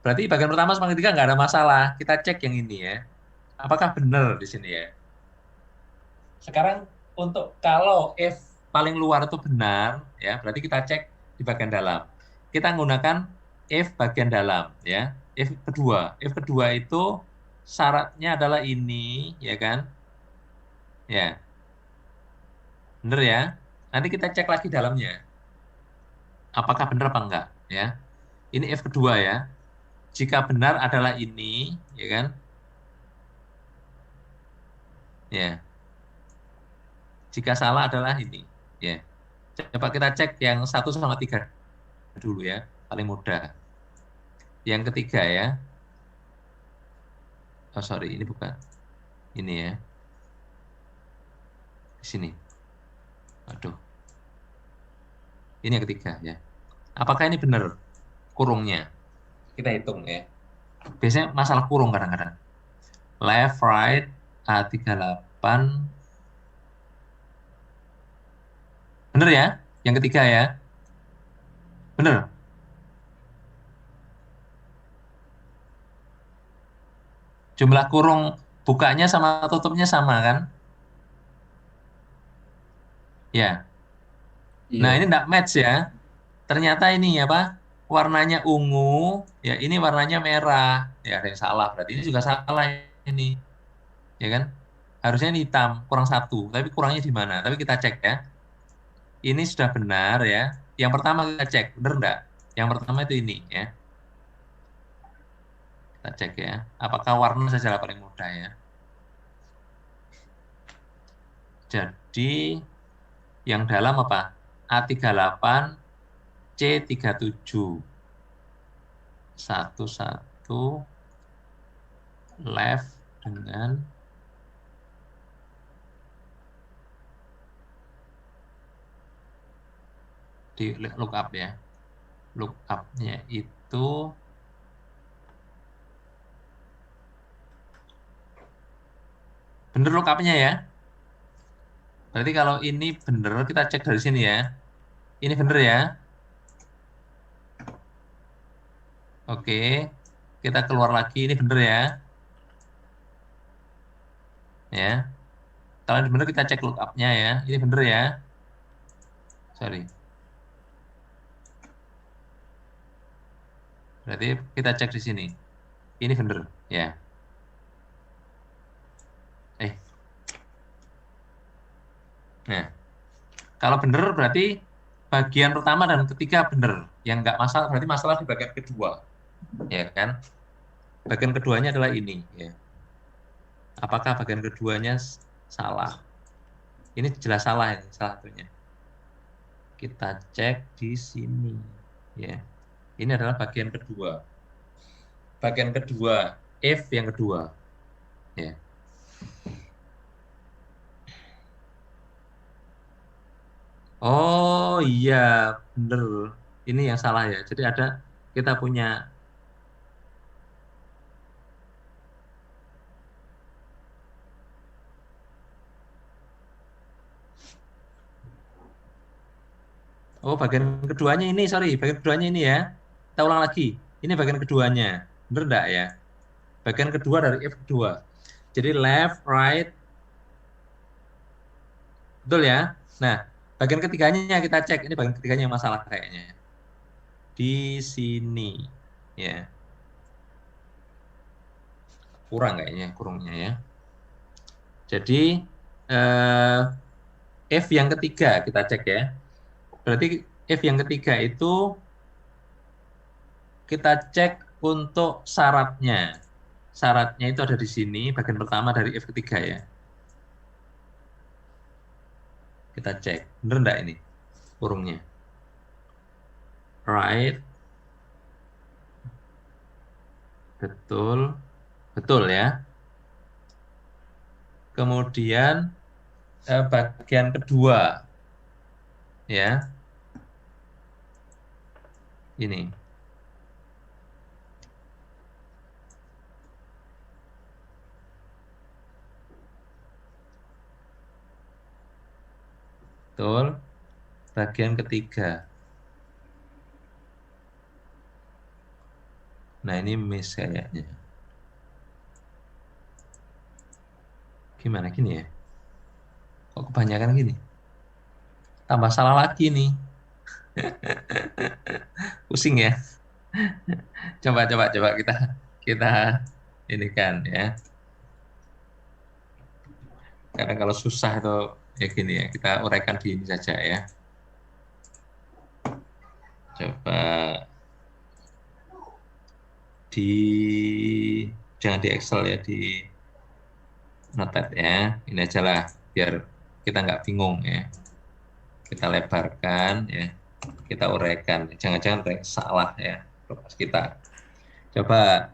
Berarti bagian pertama sama ketiga nggak ada masalah. Kita cek yang ini ya. Apakah benar di sini ya? Sekarang untuk kalau if paling luar itu benar ya, berarti kita cek di bagian dalam. Kita menggunakan if bagian dalam ya. If kedua itu syaratnya adalah ini ya kan? Ya. Benar ya? Nanti kita cek lagi dalamnya. Apakah benar apa enggak ya? Ini if kedua ya. Jika benar adalah ini, ya kan? Ya. Jika salah adalah ini, ya. Coba kita cek yang 1 sama 3 dulu ya, paling mudah. Yang ketiga ya. Oh sorry, ini bukan. Ini ya. Di sini. Aduh. Ini yang ketiga ya. Apakah ini benar kurungnya? Kita hitung ya. Biasanya masalah kurung kadang-kadang. Left, right, A38. Bener ya? Yang ketiga ya? Bener? Jumlah kurung bukanya sama tutupnya sama kan? Ya. Iya. Nah, ini enggak match ya. Ternyata ini apa? Warnanya ungu, ya ini warnanya merah. Ya, ada yang salah. Berarti ini juga salah ini. Ya kan? Harusnya ini hitam, kurang satu. Tapi kurangnya di mana? Tapi kita cek ya. Ini sudah benar ya. Yang pertama kita cek, benar enggak? Yang pertama itu ini ya. Kita cek ya. Apakah warna saja paling mudah ya. Jadi yang dalam apa? A38, C37. 1 left dengan di lookup ya. Lookupnya itu bener lookupnya ya. Berarti kalau ini bener, kita cek dari sini ya. Ini bener ya. Oke, kita keluar lagi. Ini bener ya. Ya, kalau ini bener kita cek lookupnya ya. Ini bener ya. Sorry. Berarti kita cek di sini. Ini bener ya. Nah, kalau bener berarti bagian pertama dan ketiga bener. Yang nggak masalah berarti masalah di bagian kedua, ya kan? Bagian keduanya adalah ini. Ya. Apakah bagian keduanya salah? Ini jelas salah ini salah satunya. Kita cek di sini, ya. Ini adalah bagian kedua. Bagian kedua, if yang kedua, ya. Oh iya, bener. Ini yang salah ya. Jadi ada kita punya oh bagian keduanya ini, sorry, bagian keduanya ini ya. Kita ulang lagi. Ini bagian keduanya. Bener enggak ya? Bagian kedua dari if kedua. Jadi left, right. Betul ya? Nah, bagian ketiganya kita cek. Ini bagian ketiganya yang masalah kayaknya. Di sini. Ya. Kurang kayaknya, kurungnya ya. Jadi, if yang ketiga kita cek ya. Berarti if yang ketiga itu kita cek untuk syaratnya. Syaratnya itu ada di sini, bagian pertama dari if ketiga ya. Kita cek, bener enggak ini kurungnya? Right. Betul. Betul ya. Kemudian bagian kedua ya. Ini. Betul. Bagian ketiga. Nah, ini miss kayaknya. Gimana gini ya? Kok kebanyakan gini? Tambah salah lagi nih. Pusing ya. Coba kita ini kan ya. Karena kalau susah itu ya gini ya, kita uraikan di ini saja ya. Coba jangan di Excel ya, di Notepad ya. Ini aja lah biar kita nggak bingung ya. Kita lebarkan ya, kita uraikan. Jangan-jangan salah ya kita. Coba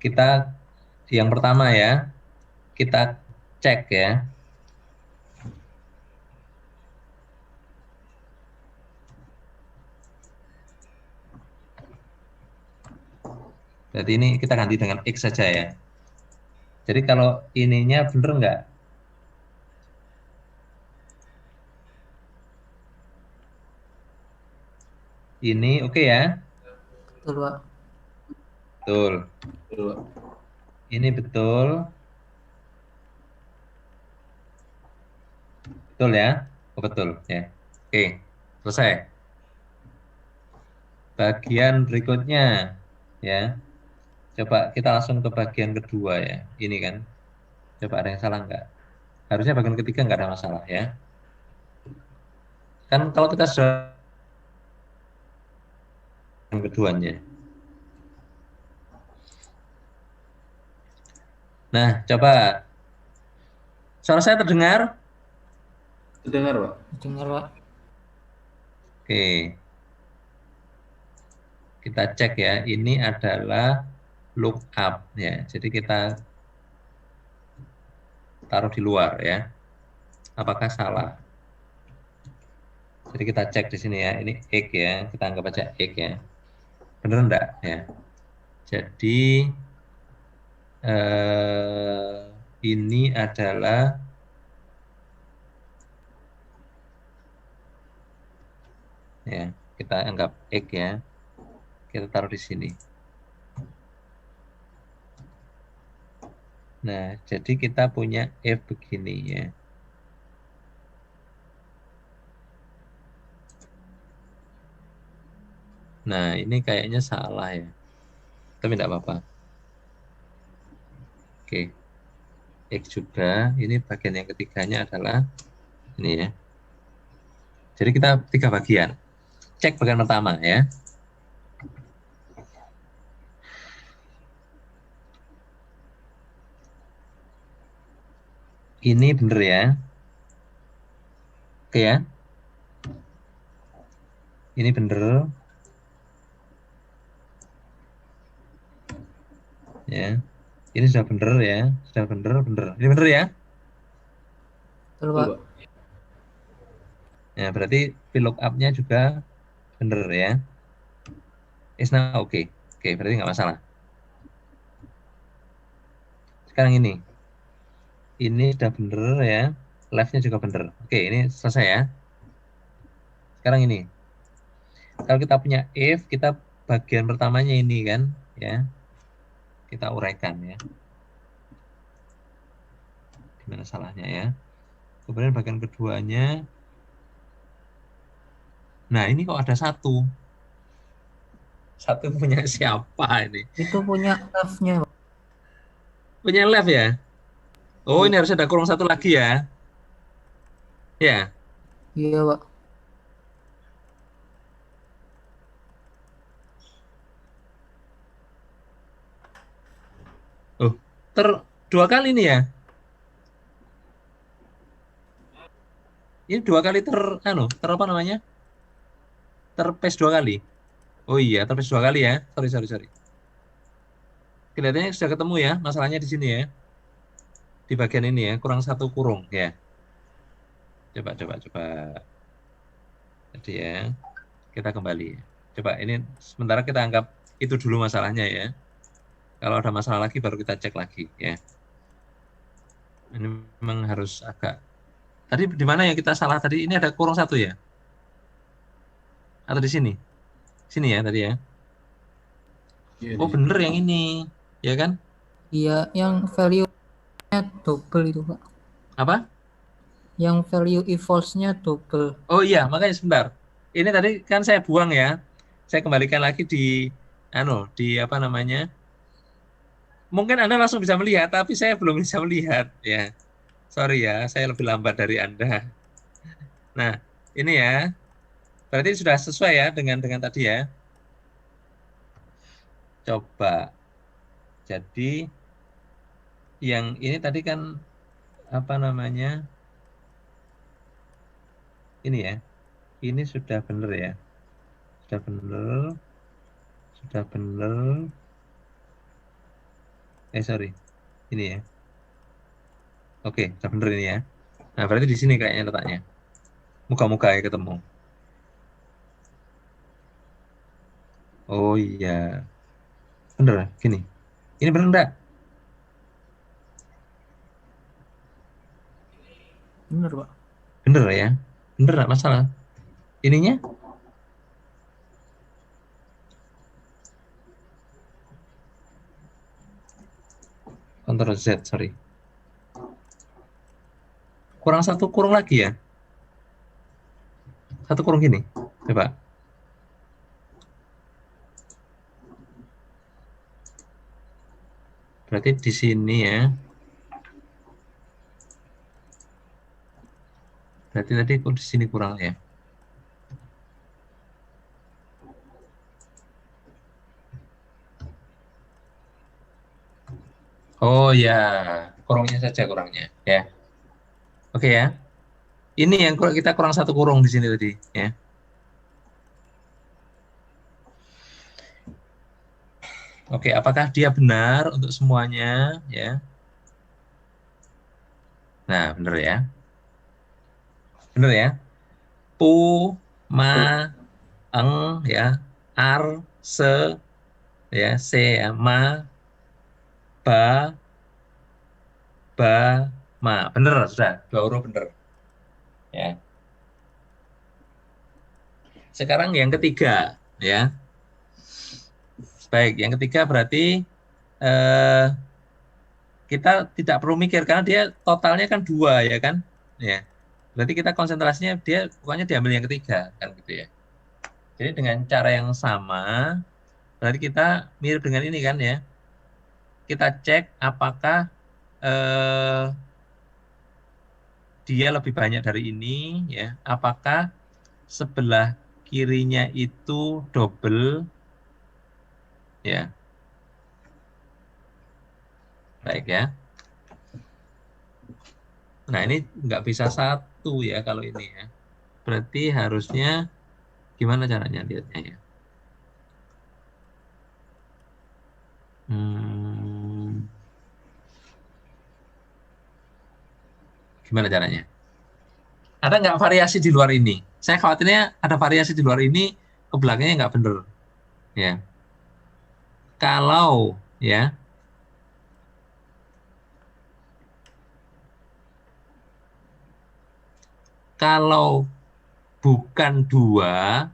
kita yang pertama ya, kita cek ya. Berarti ini kita ganti dengan X saja ya. Jadi kalau ininya bener nggak? Ini oke ya? Betul, Pak. Betul. Ini betul. Betul ya? Oh, betul ya. Oke, selesai. Bagian berikutnya ya. Coba kita langsung ke bagian kedua ya. Ini kan. Coba ada yang salah nggak? Harusnya bagian ketiga nggak ada masalah ya. Kan kalau kita sudah bagian keduanya. Nah, coba. Suara saya terdengar? Dengar, Pak. Dengar, Pak. Oke. Kita cek ya. Ini adalah lookup ya. Jadi kita taruh di luar ya. Apakah salah? Jadi kita cek di sini ya. Ini egg ya. Kita anggap aja egg ya. Bener enggak ya? Jadi ini adalah ya, kita anggap egg ya. Kita taruh di sini. Nah, jadi kita punya F begini ya. Nah, ini kayaknya salah ya. Tapi tidak apa-apa. Oke. X juga. Ini bagian yang ketiganya adalah ini ya. Jadi kita 3 bagian. Cek bagian pertama ya. Ini bener ya. Oke ya. Ini bener. Ya. Ini sudah bener ya. Sudah bener. Ini bener ya. Betul, Pak. Betul, Pak. Ya, berarti VLOOKUP-nya juga bener ya. Is now oke. Oke, berarti nggak masalah. Sekarang ini. Ini sudah bener ya. Left-nya juga bener. Oke, ini selesai ya. Sekarang ini. Kalau kita punya if, kita bagian pertamanya ini kan, ya. Kita uraikan ya. Gimana salahnya ya. Kemudian bagian keduanya. Nah, ini kok ada satu. Satu punya siapa ini? Itu punya left-nya, Pak. Punya left ya? Oh, ini harus ada kurung satu lagi ya. Ya. Iya, Pak. Oh, dua kali nih ya. Ini dua kali apa namanya? Terpaste 2 kali. Oh iya, terpaste 2 kali ya. Sorry. Kelihatannya sudah ketemu ya, masalahnya di sini ya. Di bagian ini ya, kurang satu kurung ya. Coba. Jadi ya, kita kembali. Coba ini sementara kita anggap itu dulu masalahnya ya. Kalau ada masalah lagi baru kita cek lagi ya. Ini memang harus agak. Tadi di mana yang kita salah tadi? Ini ada kurung satu ya? Atau di sini? Sini ya tadi ya. Iya, Oh di- bener yang ini, ya kan? Iya, yang value-nya double itu, Pak. Apa? Yang value if false-nya double. Oh iya, makanya sebentar. Ini tadi kan saya buang ya. Saya kembalikan lagi di apa namanya? Mungkin Anda langsung bisa melihat, tapi saya belum bisa melihat ya. Sorry ya, saya lebih lambat dari Anda. Nah, ini ya. Berarti sudah sesuai ya dengan tadi ya. Coba. Jadi yang ini tadi kan apa namanya? Ini ya. Ini sudah benar ya. Sudah benar. Sorry. Ini ya. Oke, sudah benar ini ya. Nah, berarti di sini kayaknya letaknya. Muka-muka ya ketemu. Oh iya. Bener, gini. Ini bener enggak? Bener, Pak. Bener ya? Bener enggak masalah? Ininya? Ctrl Z, sorry. Kurang satu kurung lagi ya. Satu kurung gini. Coba. Berarti di sini ya. Berarti tadi kok di sini kurang ya. Oh ya, kurungnya saja kurangnya ya. Oke ya. Ini yang kita kurang satu kurung di sini tadi ya. Oke, apakah dia benar untuk semuanya ya? Nah, benar ya. Benar ya. Pu, ma, eng ya, ar, se ya, se ya, ma, ba, ma. Benar sudah, dua huruf benar. Ya. Sekarang yang ketiga ya. Baik, yang ketiga berarti kita tidak perlu mikir karena dia totalnya kan dua ya kan, ya. Berarti kita konsentrasinya dia pokoknya diambil yang ketiga kan gitu ya. Jadi dengan cara yang sama, berarti kita mirip dengan ini kan ya. Kita cek apakah dia lebih banyak dari ini ya. Apakah sebelah kirinya itu double ya. Baik ya. Nah ini nggak bisa satu ya kalau ini ya. Berarti harusnya gimana caranya lihatnya ya? Gimana caranya? Ada nggak variasi di luar ini? Saya khawatirnya ada variasi di luar ini, ke belakangnya nggak bener. Ya. Kalau ya, kalau bukan dua,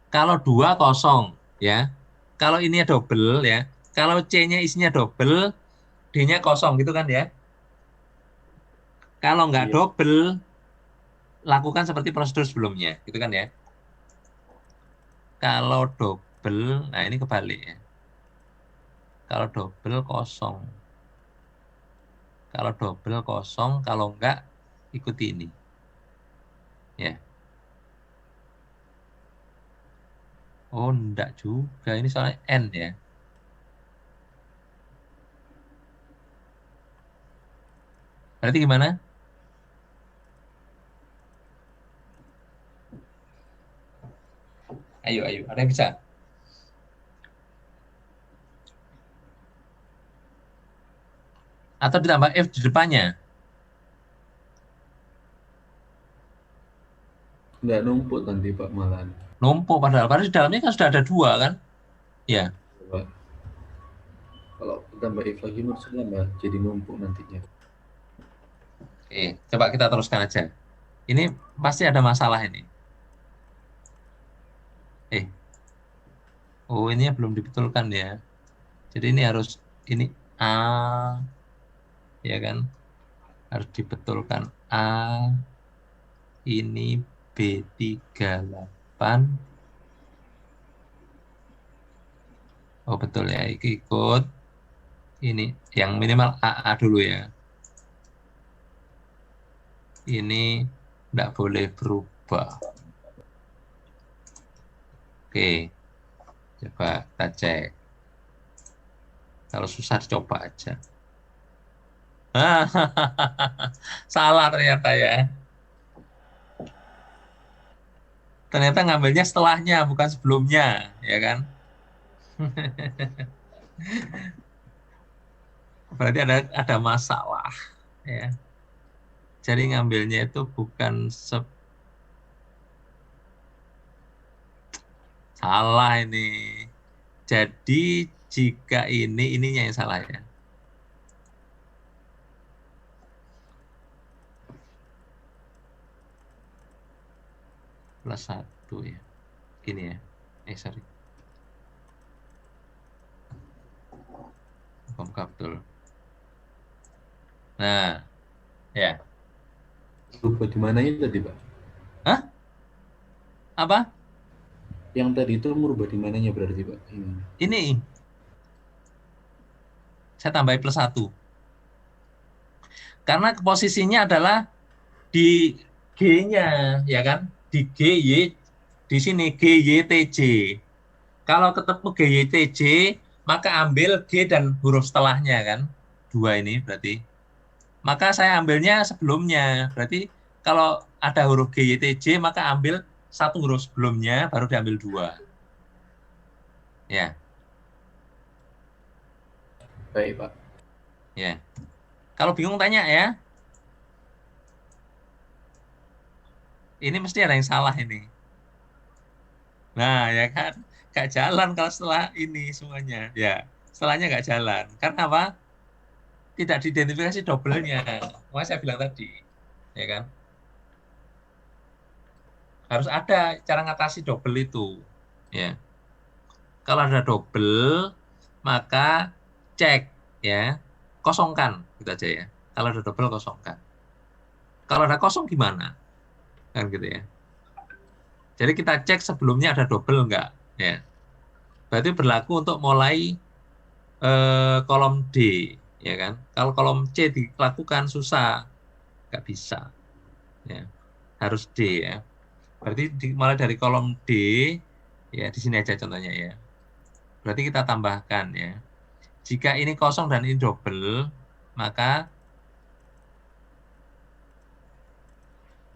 kalau dua kosong, ya. Kalau ini double, ya. Kalau C-nya isinya double, D-nya kosong, gitu kan ya. Kalau nggak double, lakukan seperti prosedur sebelumnya, gitu kan ya. Kalau double, nah ini kebalik ya. Kalau double kosong. Kalau double kosong, kalau enggak ikuti ini. Ya. Oh, enggak juga. Ini soalnya N ya. Berarti gimana? Ayo, ada yang bisa? Atau ditambah F di depannya? Nggak numpuk nanti Pak malahan. Numpuk padahal di dalamnya kan sudah ada dua kan? Ya. Pak. Kalau tambah if lagi menurut saya jadi numpuk nantinya. Oke, coba kita teruskan aja. Ini pasti ada masalah ini. Oh ini belum dibetulkan ya. Jadi ini harus ini A, ya kan? Harus dibetulkan A. Ini B38. Oh betul ya, ikut. Ini yang minimal AA dulu ya. Ini tidak boleh berubah. Oke, coba kita cek. Kalau susah coba aja. Salah ternyata ya. Ternyata ngambilnya setelahnya, bukan sebelumnya, ya kan? Berarti ada masalah, ya. Jadi ngambilnya itu bukan salah ini. Jadi jika ininya yang salah ya. Plus 1 ya. Gini ya. Sorry. Betul. Nah, Ya. Berubah di mananya tadi, Pak? Hah? Apa? Yang tadi itu merubah di mananya berarti, Pak? Ini. Saya tambahin +1. Karena posisinya adalah di G-nya, ya kan? Di GY, di sini GYTJ. Kalau ketemu GYTJ, maka ambil G dan huruf setelahnya kan. 2 ini berarti. Maka saya ambilnya sebelumnya. Berarti kalau ada huruf GYTJ, maka ambil 1 huruf sebelumnya, baru diambil 2. Ya. Baik, Pak. Ya. Kalau bingung tanya ya. Ini mesti ada yang salah ini. Nah, ya kan? Gak jalan kalau setelah ini semuanya. Ya, setelahnya gak jalan. Karena apa? Tidak diidentifikasi double-nya. Makanya saya bilang tadi. Ya kan? Harus ada cara ngatasi double itu. Ya. Kalau ada double, maka cek ya. Kosongkan gitu aja ya. Kalau ada double kosongkan. Kalau ada kosong gimana? Kan gitu ya. Jadi kita cek sebelumnya ada double enggak, ya. Berarti berlaku untuk mulai kolom D, ya kan? Kalau kolom C dilakukan susah, nggak bisa, ya. Harus D ya. Berarti mulai dari kolom D, ya di sini aja contohnya ya. Berarti kita tambahkan ya. Jika ini kosong dan ini double, maka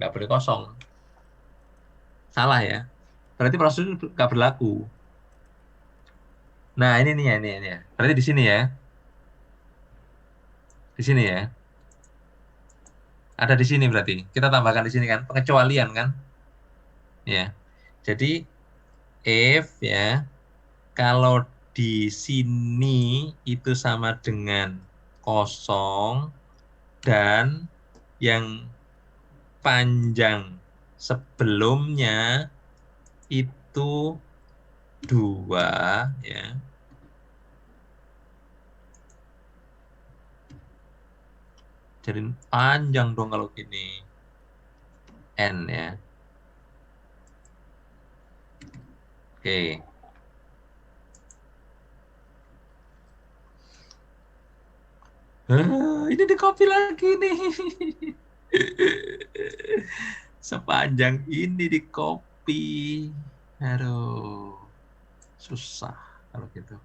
nggak boleh kosong. Salah ya. Berarti proses itu nggak berlaku. Nah, ini nih ya. Berarti di sini ya. Di sini ya. Ada di sini berarti. Kita tambahkan di sini kan, pengecualian kan? Ya. Jadi if ya, kalau di sini itu sama dengan kosong dan yang panjang sebelumnya itu 2 ya. Jadi panjang dong kalau gini. N ya. Oke. Ini di copy lagi nih. Sepanjang ini di copy. Aduh. Susah kalau gitu.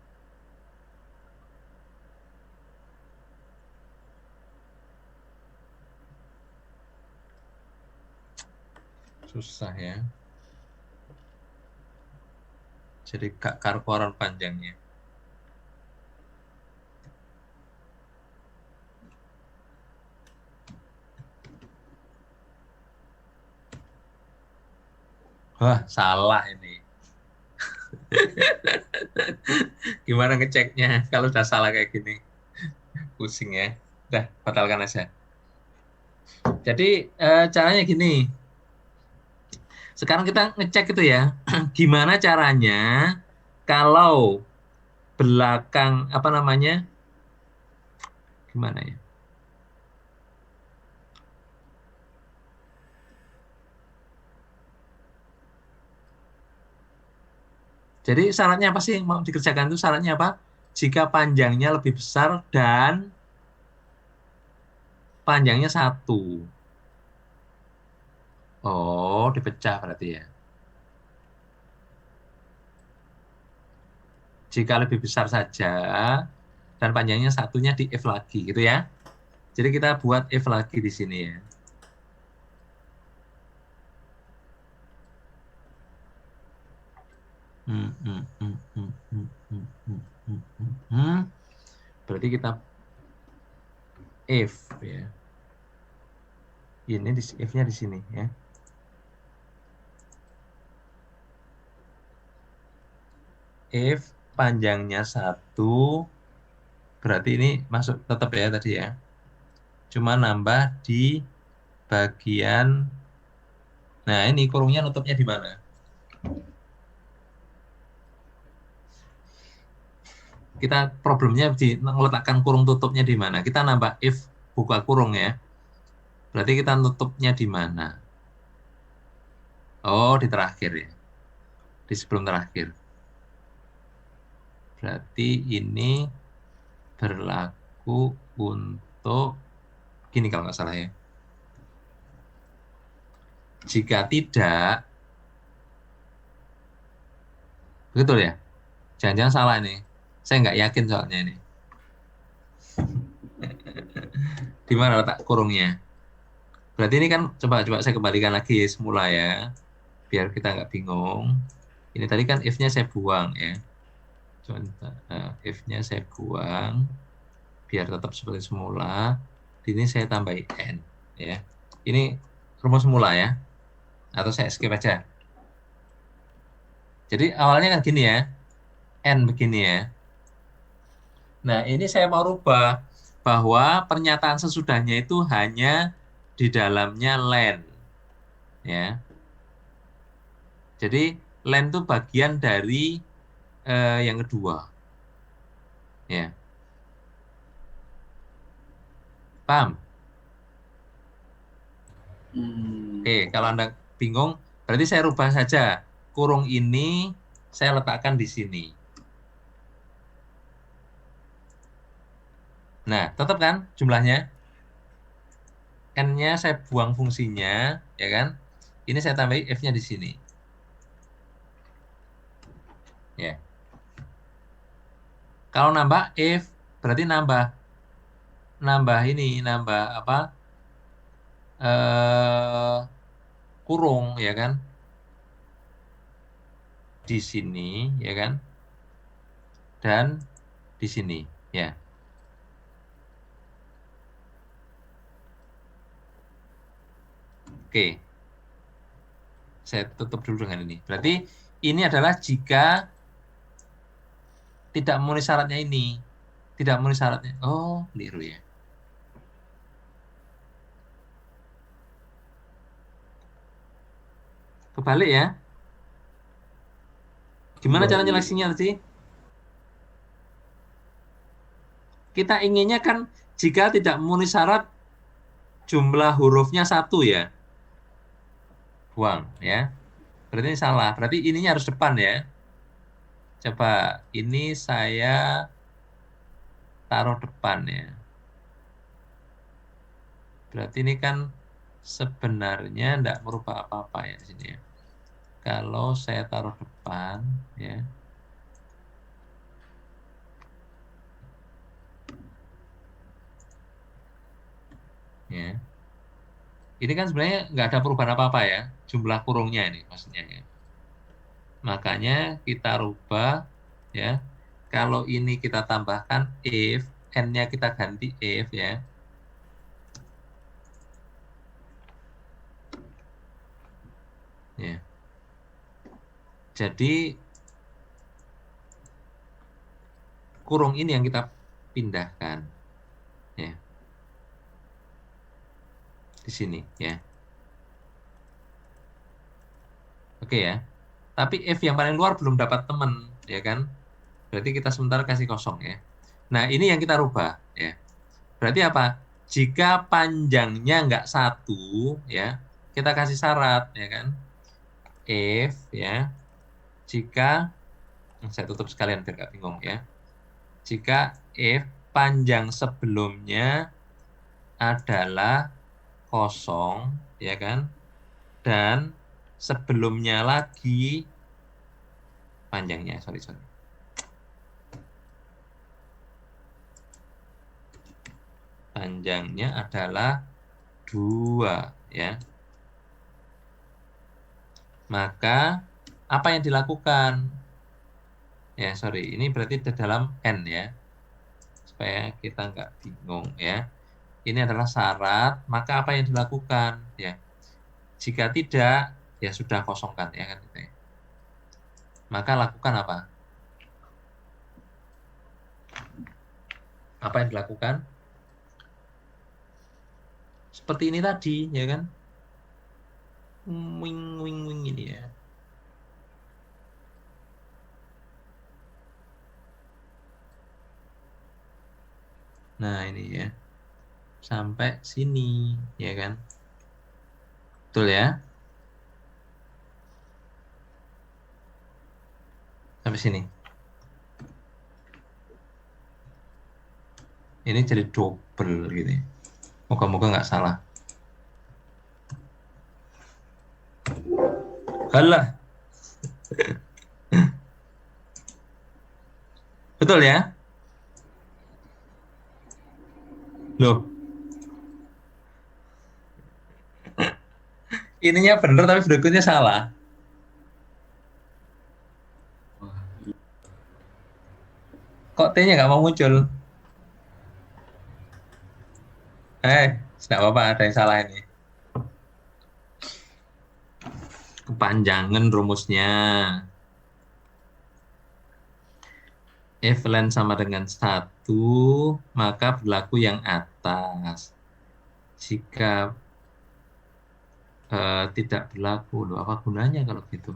Susah ya. Jadi karuan panjangnya. Wah, salah ini. Gimana ngeceknya kalau udah salah kayak gini? Pusing ya. Udah, batalkan aja. Jadi caranya gini. Sekarang kita ngecek itu ya. Gimana caranya kalau belakang apa namanya? Gimana ya? Jadi syaratnya apa sih mau dikerjakan itu? Syaratnya apa? Jika panjangnya lebih besar dan panjangnya 1. Oh, dipecah berarti ya. Jika lebih besar saja dan panjangnya 1-nya di if lagi gitu ya. Jadi kita buat if lagi di sini ya. Berarti kita if ya. Ini if-nya di sini ya. If panjangnya 1, berarti ini masuk tetap ya tadi ya. Cuma nambah di bagian. Nah, ini kurungnya nutupnya di mana? Kita problemnya meletakkan kurung tutupnya di mana? Kita nambah if buka kurung ya. Berarti kita tutupnya di mana? Oh, di terakhir ya. Di sebelum terakhir. Berarti ini berlaku untuk gini kalau nggak salah ya. Jika tidak, betul ya? Jangan-jangan salah ini. Saya nggak yakin soalnya ini. Di mana letak kurungnya? Berarti ini kan coba saya kembalikan lagi semula ya, biar kita nggak bingung. Ini tadi kan if-nya saya buang ya. If-nya saya buang, biar tetap seperti semula. Ini saya tambah n ya. Ini rumus semula ya, atau saya skip aja. Jadi awalnya kan gini ya, n begini ya. Nah ini saya mau rubah bahwa pernyataan sesudahnya itu hanya di dalamnya len ya. Jadi len itu bagian dari yang kedua ya. Paham? Oke, kalau Anda bingung, berarti saya rubah saja. Kurung ini saya letakkan di sini. Nah, tetap kan jumlahnya? N-nya saya buang fungsinya, ya kan? Ini saya tambahin F-nya di sini. Ya. Kalau nambah if, berarti nambah ini, nambah apa? Kurung, ya kan? Di sini, ya kan? Dan di sini, ya. Oke. Saya tutup dulu dengan ini. Berarti ini adalah jika tidak memenuhi syaratnya ini. Tidak memenuhi syaratnya. Oh, keliru ya. Kebalik ya. Gimana cara nyeleksinya tadi? Kita inginnya kan jika tidak memenuhi syarat jumlah hurufnya 1 ya. Buang ya. Berarti ini salah. Berarti ininya harus depan ya. Coba ini saya taruh depan ya. Berarti ini kan sebenarnya tidak merubah apa-apa ya di sini ya. Kalau saya taruh depan ya. Ya. Ini kan sebenarnya nggak ada perubahan apa-apa ya, jumlah kurungnya ini maksudnya ya. Makanya kita rubah ya. Kalau ini kita tambahkan if, n-nya kita ganti if ya. Ya. Jadi kurung ini yang kita pindahkan ya. Di sini ya. Oke ya. Tapi if yang paling luar belum dapat teman ya kan. Berarti kita sementara kasih kosong ya. Nah, ini yang kita rubah ya. Berarti apa? Jika panjangnya nggak 1 ya, kita kasih syarat ya kan. If ya. Jika saya tutup sekalian biar nggak bingung ya. Jika if panjang sebelumnya adalah kosong ya kan, dan sebelumnya lagi panjangnya panjangnya adalah 2 ya, maka apa yang dilakukan ya, ini berarti di dalam n ya, supaya kita nggak bingung ya. Ini adalah syarat, maka apa yang dilakukan ya? Jika tidak, ya sudah kosongkan ya kan gitu ya. Maka lakukan apa? Apa yang dilakukan? Seperti ini tadi ya kan? Wing wing wing ini ya. Nah, ini ya. sampai sini, ya kan? Betul ya? Sampai sini. Ini jadi double gitu ya. Moga-moga nggak salah. Halah. Betul ya? Loh. Ininya bener tapi berikutnya salah. Kok T-nya nggak mau muncul? Nggak apa-apa, ada yang salah ini. Kepanjangan rumusnya. If len sama dengan 1, maka berlaku yang atas. Jika tidak berlaku, loh apa gunanya kalau gitu?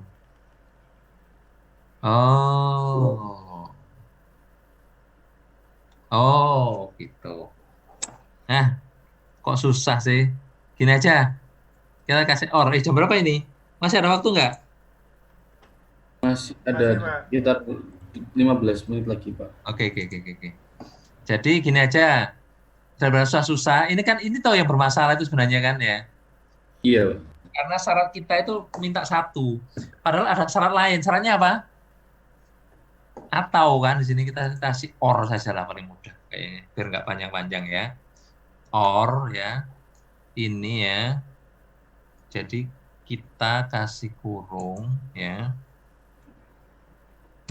Oh, gitu. Nah, kok susah sih? Gini aja, kita kasih OR. Jam berapa ini? Masih ada waktu nggak? Masih ada sekitar 15 menit lagi, Pak. Oke. Jadi gini aja, daripada susah-susah, ini tahu yang bermasalah itu sebenarnya kan ya. Iya, Pak. Karena syarat kita itu minta 1. Padahal ada syarat lain. Syaratnya apa? Atau kan di sini kita kasih OR saja lah paling mudah kayaknya, biar nggak panjang-panjang ya. OR ya. Ini ya. Jadi kita kasih kurung ya.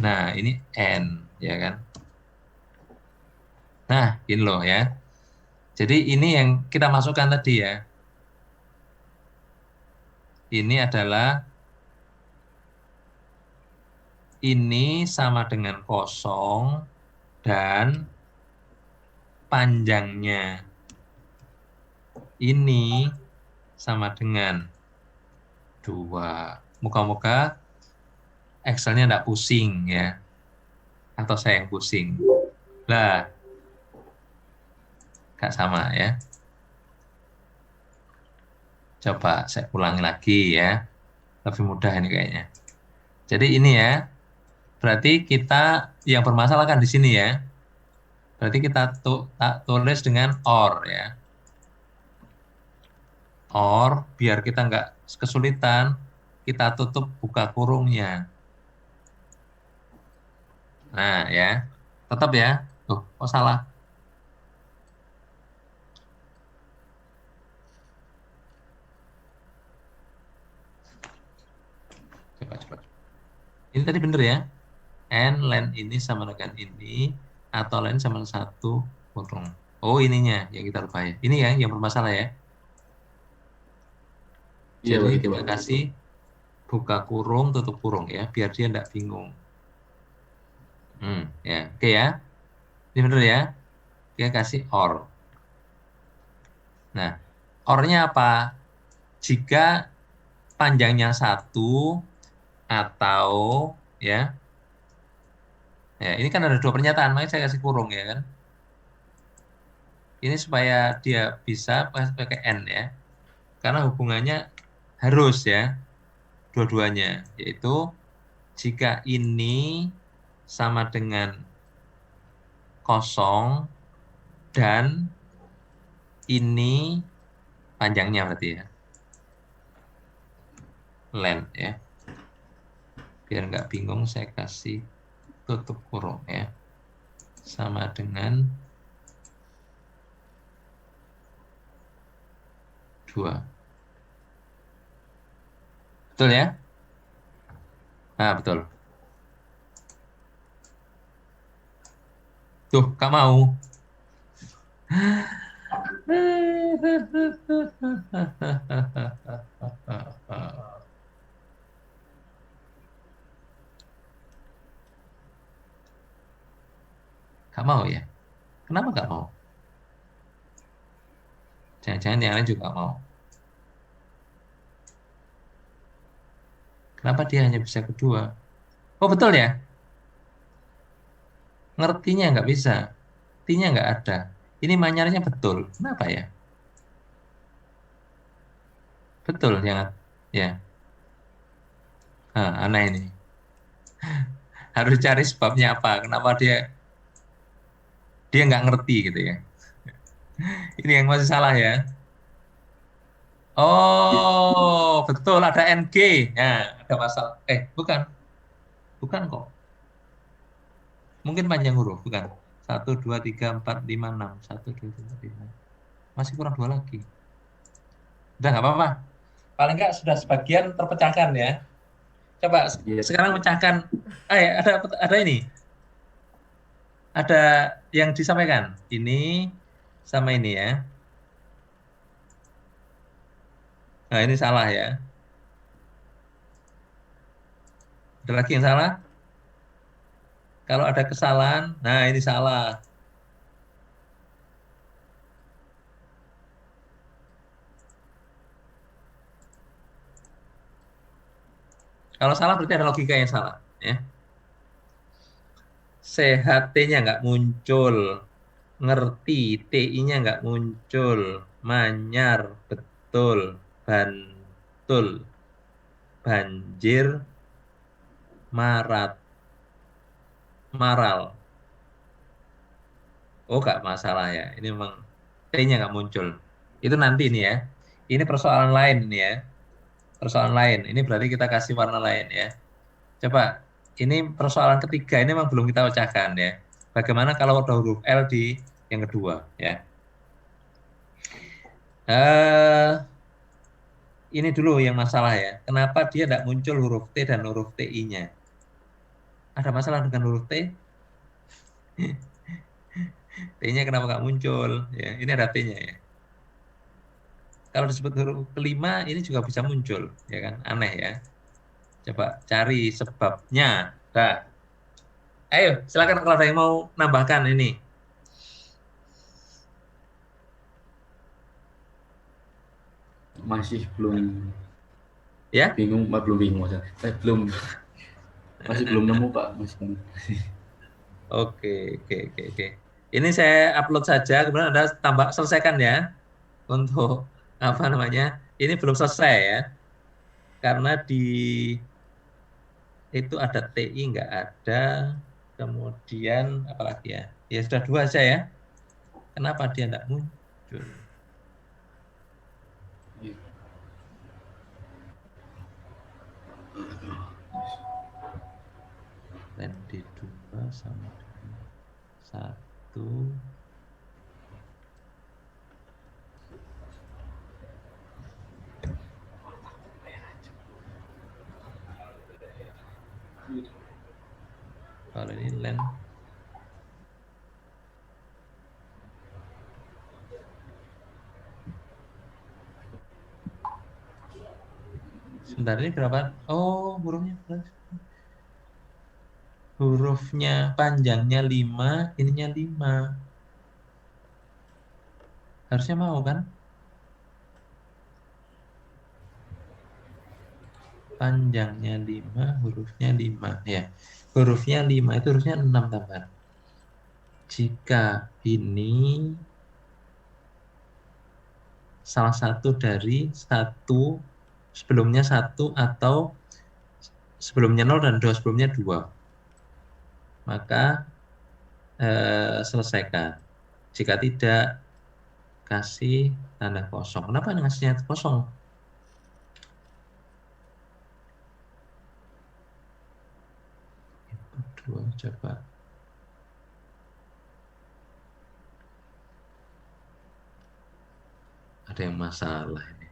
Nah, ini N ya kan. Nah, ini loh ya. Jadi ini yang kita masukkan tadi ya. Ini adalah ini sama dengan 0 dan panjangnya ini sama dengan 2. Moga-moga Excel-nya enggak pusing ya. Atau saya yang pusing. Lah, nggak sama ya. Coba saya ulangi lagi ya. Lebih mudah ini kayaknya. Jadi ini ya. Berarti kita yang bermasalah kan di sini ya. Berarti kita tulis dengan OR ya. OR, biar kita nggak kesulitan, kita tutup buka kurungnya. Nah ya. Tetap ya. Tuh, kok salah? Coba. Ini tadi bener ya. N len ini sama dengan ini atau len sama dengan 1 kurung. Oh, ininya yang kita rubah ya. Ini ya yang bermasalah ya. Jadi kita kasih buka kurung, tutup kurung ya, biar dia enggak bingung. Ya, oke ya. Ini bener ya. Kita kasih OR. Nah, OR-nya apa? Jika panjangnya 1 atau ya. Ya, ini kan ada 2 pernyataan, makanya saya kasih kurung ya kan. Ini supaya dia bisa pakai N ya. Karena hubungannya harus ya. Dua-duanya, yaitu jika ini sama dengan 0 dan ini panjangnya berarti ya. Len ya. Biar nggak bingung saya kasih tutup kurung ya. Sama dengan 2. Betul ya? Nah, betul. Tuh, Kak mau. Gak mau ya? Kenapa gak mau? Jangan-jangan yang lain juga mau. Kenapa dia hanya bisa kedua? Oh, betul ya? Ngertinya nggak bisa. T-nya nggak ada. Ini manyarnya betul. Kenapa ya? Betul ya. Ya. Aneh ini. Harus cari sebabnya apa. Kenapa dia nggak ngerti gitu ya. Ini yang masih salah ya. Oh, betul ada NG. Nah, ada masalah. Bukan. Bukan kok. Mungkin panjang huruf, bukan. 1, 2, 3, 4, 5, 6. 1, 2, 3, 4, 5. Masih kurang 2 lagi. Udah nggak apa-apa. Paling nggak sudah sebagian terpecahkan ya. Coba Iya. sekarang pecahkan. Ya, ada ini. Ada yang disampaikan. Ini sama ini ya. Nah, ini salah ya. Ada lagi yang salah? Kalau ada kesalahan, nah ini salah. Kalau salah berarti ada logika yang salah. Ya. Sehat T-nya nggak muncul. Ngerti TI-nya nggak muncul. Manyar, betul. Bantul. Banjir, marat. Maral. Oh, nggak masalah ya. Ini memang T-nya nggak muncul. Itu nanti ini ya. Ini persoalan lain ini ya. Persoalan lain. Ini berarti kita kasih warna lain ya. Coba, ini persoalan ketiga ini memang belum kita pecahkan ya. Bagaimana kalau ada huruf L di yang kedua ya. Ini dulu yang masalah ya. Kenapa dia tidak muncul huruf T dan huruf TI-nya? Ada masalah dengan huruf T? T-nya kenapa nggak muncul? Ya, ini ada T-nya ya. Kalau disebut huruf kelima, ini juga bisa muncul, ya kan? Aneh ya. Coba cari sebabnya. Nah, ayo, silakan kalau ada yang mau nambahkan ini. Masih belum Ya? bingung, belum bingung maksudnya. Masih belum nemu Pak, masih. Oke. Ini saya upload saja, kemudian Anda tambah selesaikan ya untuk apa namanya? Ini belum selesai ya, karena di itu ada TI nggak ada, kemudian apalagi ya? Ya sudah 2 aja ya. Kenapa dia nggak muncul? Dan di 2 sama dengan 1. Kalau ini len sebentar, ini berapa? Oh, hurufnya panjangnya 5, ininya 5. Harusnya mau kan? Panjangnya 5, hurufnya 5 ya. Hurufnya 5 itu harusnya 6 tambah. Jika ini salah satu dari satu sebelumnya 1 atau sebelumnya 0 dan 2 sebelumnya 2, maka selesaikan. Jika tidak, kasih tanda kosong. Kenapa ngasihnya kosong? Kedua, coba. Ada yang masalah ini.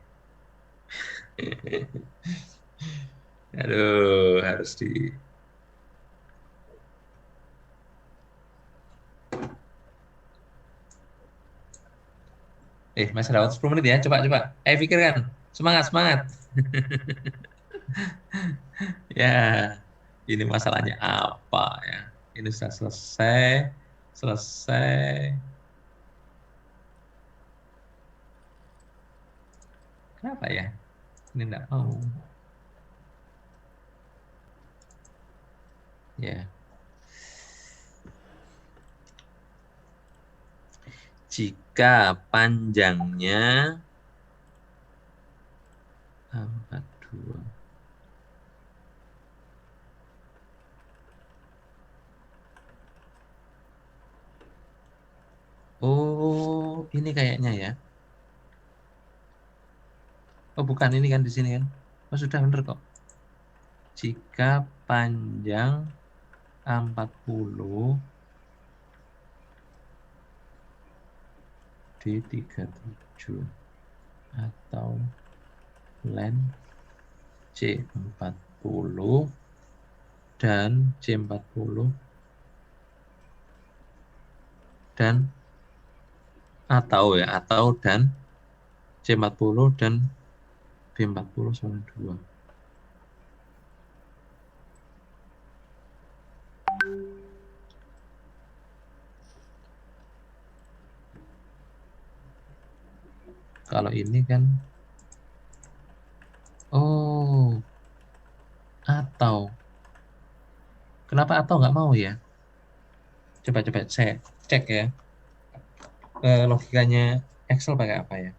Aduh, harus di masih rawat 10 menit ya. Coba. Pikirkan. Semangat. Ya, ini masalahnya apa ya? Ini sudah selesai. Kenapa ya? Ini enggak mau. Ya. jika panjangnya 42. Oh, ini kayaknya ya. Oh, bukan ini kan di sini kan. Oh, sudah benar kok. Jika panjang 40 di 37 atau len C40 dan C40 dan atau dan C40 dan B40 sama 2. Kalau ini kan atau kenapa atau nggak mau ya? Coba saya cek ya. Logikanya Excel pakai apa ya?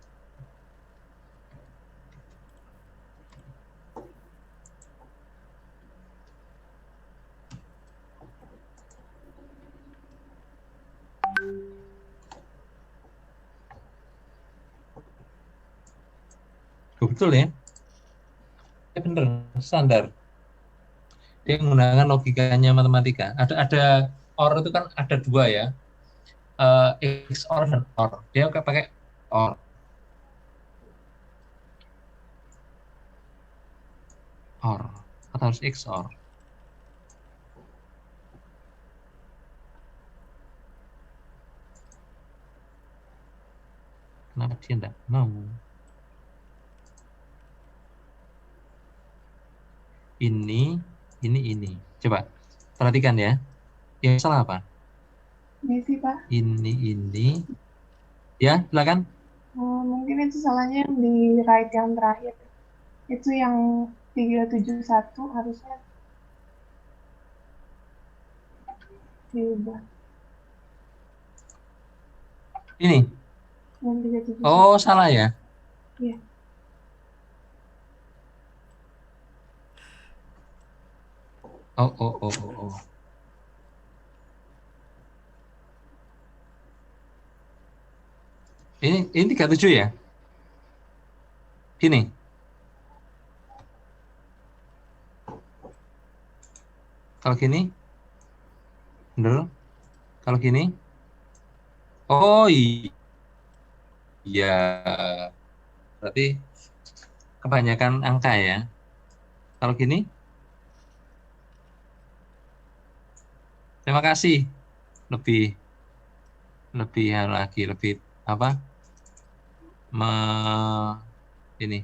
Betul ya? Ya benar, standar. Dia menggunakan logikanya matematika. Ada OR itu kan ada dua ya. XOR dan OR. Dia pakai OR. OR atau harus XOR. Kenapa dia enggak mau? Ini. Coba perhatikan ya. Yang salah apa? Ini sih, Pak. Ini. Ya, silakan. Mungkin itu salahnya yang di right yang terakhir. Itu yang 371 harusnya diubah. Ini. Yang 371. Oh, salah ya? Iya. Oh. Ini 37 ya? Gini. Kalau gini? Bener? Kalau gini? Oh iya. Berarti kebanyakan angka ya. Kalau gini? Terima kasih. Lebih apa? Ini.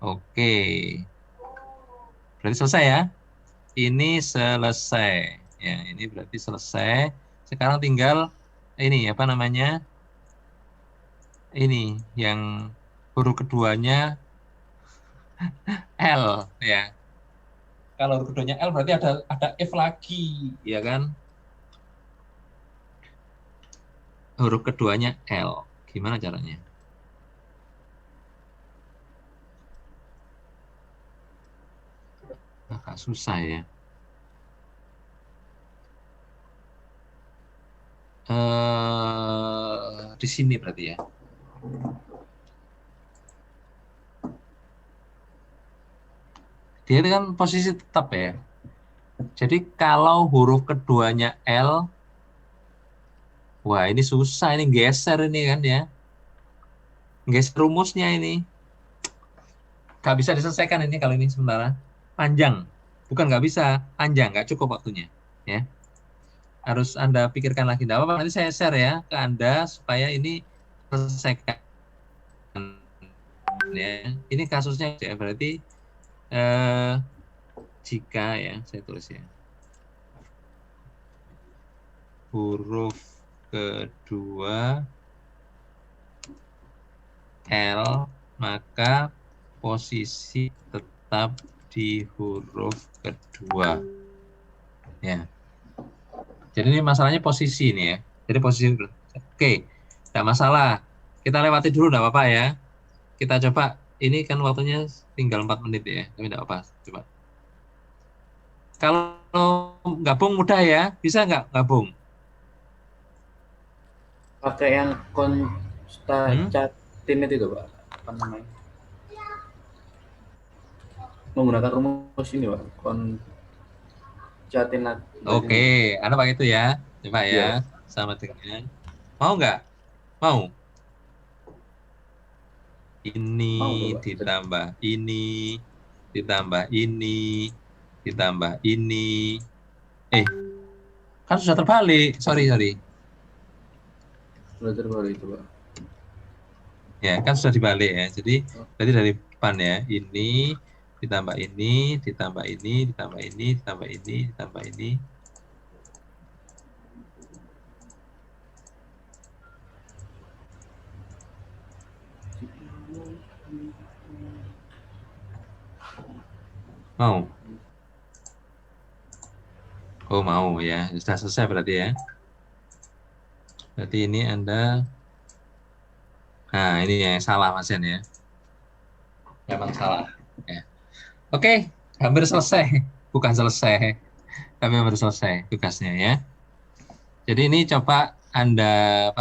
Oke. Berarti selesai ya? Ini selesai. Ya, ini berarti selesai. Sekarang tinggal ini apa namanya? Ini yang huruf keduanya L ya. Kalau huruf keduanya L berarti ada F lagi, ya kan? Huruf keduanya L. Gimana caranya? Agak susah ya. Di sini berarti ya. Dia itu kan posisi tetap ya. Jadi kalau huruf keduanya L, wah ini susah, ini geser ini kan ya. Geser rumusnya ini. Gak bisa diselesaikan ini kalau ini sementara. Panjang. Bukan nggak bisa, panjang, nggak cukup waktunya. Ya. Harus Anda pikirkan lagi. Tidak apa-apa, nanti saya share ya ke Anda supaya ini selesaikan. Ya. Ini kasusnya ya, berarti jika ya, saya tulis ya. Huruf kedua L, maka posisi tetap di huruf kedua. Ya. Jadi ini masalahnya posisi nih ya. Jadi posisi, oke, tidak masalah. Kita lewati dulu, tidak apa-apa ya. Kita coba, ini kan waktunya tinggal 4 menit ya, tapi tidak apa-apa. Coba. Kalau gabung mudah ya, bisa nggak gabung? Pakai yang concatenate itu, Pak. Apa namanya? Menggunakan rumus ini, Pak. Concatenate. Oke, Anda pakai itu ya. Coba Iya. ya, sama dengan. Mau nggak? Mau? Ini Mau, Pak. ditambah ini, ditambah ini, ditambah ini. Kan sudah terbalik. Sorry. Sudah terbalik itu, Pak. Ya, kan sudah dibalik ya. Jadi berarti dari depan ya. Ini ditambah ini, ditambah ini, ditambah ini, ditambah ini, ditambah ini. Mau? Oh, mau ya. Sudah selesai berarti ya. Berarti ini Anda. Nah, ini yang salah Mas Yan ya. Memang salah. Ya. Oke, hampir selesai. Bukan selesai, tapi hampir selesai tugasnya ya. Jadi ini coba Anda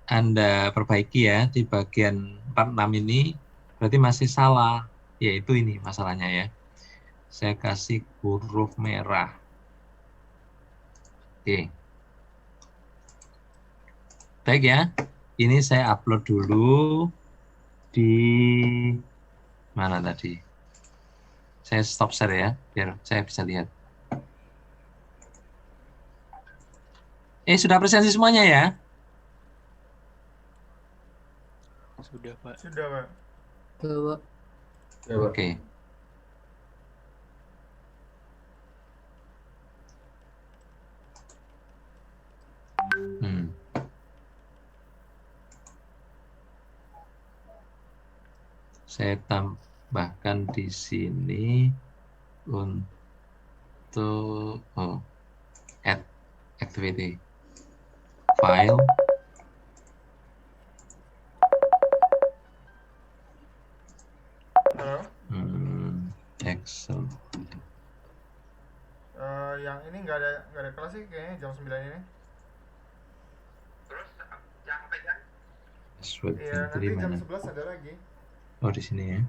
Anda perbaiki ya di bagian 46 ini. Berarti masih salah. Yaitu ini masalahnya ya. Saya kasih huruf merah. Oke. Baik ya. Ini saya upload dulu di mana tadi? Saya stop share ya, biar saya bisa lihat. Sudah presentasi semuanya ya? Sudah, Pak. Tuh, Pak. Ya, Pak. Oke. Saya tambahkan di sini untuk add activity file. Halo, Excel. yang ini nggak ada kelas sih kayaknya jam 9 ini. Terus yang pegang? Iya, nanti jam 11 ada lagi. Oh, di sini ya.